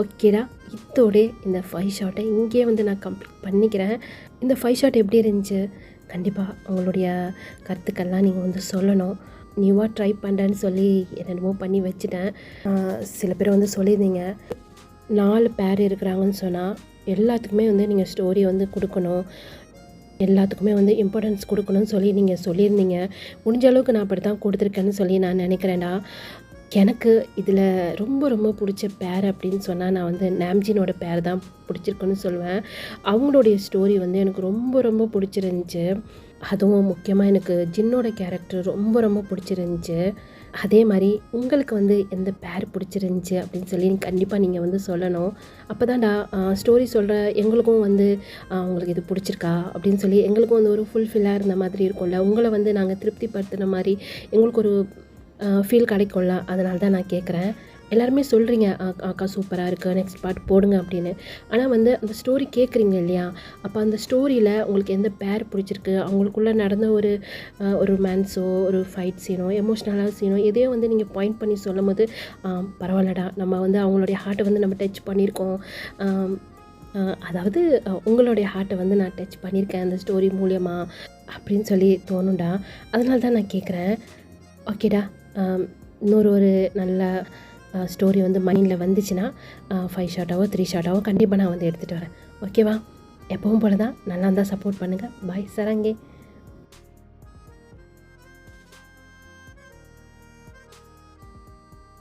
ஓகேடா, இதோட இந்த 5 ஷாட்டை இங்கேயே வந்து நான் கம்ப்ளீட் பண்ணிக்கிறேன். இந்த 5 ஷாட் எப்படி இருந்துச்சு? கண்டிப்பாக உங்களுடைய கருத்துக்கள்லாம் நீங்கள் வந்து சொல்லணும். நியூவாக ட்ரை பண்ணுறேன்னு சொல்லி என்னென்னமோ பண்ணி வச்சுட்டேன். சில பேர் வந்து சொல்லியிருந்தீங்க 4 பேர் இருக்கிறாங்கன்னு சொன்னால் எல்லாத்துக்குமே வந்து நீங்கள் ஸ்டோரி வந்து கொடுக்கணும், எல்லாத்துக்குமே வந்து இம்பார்ட்டன்ஸ் கொடுக்கணும்னு சொல்லி நீங்கள் சொல்லியிருந்தீங்க. முடிஞ்ச அளவுக்கு நான் அப்படி தான் கொடுத்துருக்கேன்னு சொல்லி நான் நினைக்கிறேன்டா. எனக்கு இதில் ரொம்ப ரொம்ப பிடிச்ச பேர் அப்படின்னு சொன்னால் நான் வந்து நாம்ஜினோட பேர் தான் பிடிச்சிருக்குன்னு சொல்லுவேன். அவங்களுடைய ஸ்டோரி வந்து எனக்கு ரொம்ப ரொம்ப பிடிச்சிருந்துச்சி. அதுவும் முக்கியமாக எனக்கு ஜின்னோட கேரக்டர் ரொம்ப ரொம்ப பிடிச்சிருந்துச்சி. அதே மாதிரி உங்களுக்கு வந்து எந்த பேர் பிடிச்சிருந்துச்சி அப்படின்னு சொல்லி கண்டிப்பாக நீங்கள் வந்து சொல்லணும். அப்போ தான்டா ஸ்டோரி சொல்கிற எங்களுக்கும் வந்து உங்களுக்கு இது பிடிச்சிருக்கா அப்படின்னு சொல்லி எங்களுக்கும் வந்து ஒரு ஃபுல்ஃபில்லாக இருந்த மாதிரி இருக்கும்ல, உங்களை வந்து நாங்கள் திருப்திப்படுத்துகிற மாதிரி எங்களுக்கு ஒரு ஃபீல் கிடைக்கும்ல, அதனால தான் நான் கேட்குறேன். எல்லாருமே சொல்கிறீங்க அக்கா சூப்பராக இருக்குது, நெக்ஸ்ட் பார்ட் போடுங்க அப்படின்னு. ஆனால் வந்து அந்த ஸ்டோரி கேட்குறீங்க இல்லையா, அப்போ அந்த ஸ்டோரியில் உங்களுக்கு எந்த பேர் பிடிச்சிருக்கு, அவங்களுக்குள்ளே நடந்த ஒரு ரொமான்ஸோ ஒரு ஃபைட் சீனோ எமோஷ்னலாக சீனோ எதையோ வந்து நீங்கள் பாயிண்ட் பண்ணி சொல்லும் போது பரவாயில்லடா, நம்ம வந்து அவங்களுடைய ஹார்ட்டை வந்து நம்ம டச் பண்ணியிருக்கோம், அதாவது உங்களுடைய ஹார்ட்டை வந்து நான் டச் பண்ணியிருக்கேன் அந்த ஸ்டோரி மூலியமாக அப்படின்னு சொல்லி தோணுண்டா. அதனால தான் நான் கேட்குறேன். ஓகேடா, இன்னொரு நல்ல ஸ்டோரி வந்து மைண்டில் வந்துச்சுன்னா 5 ஷாட்டாவோ 3 ஷாட்டாவோ கண்டிப்பாக நான் வந்து எடுத்துகிட்டு வரேன். ஓகேவா? எப்பவும் போல தான் நல்லா இருந்தால் சப்போர்ட் பண்ணுங்கள். பாய் சரங்கே.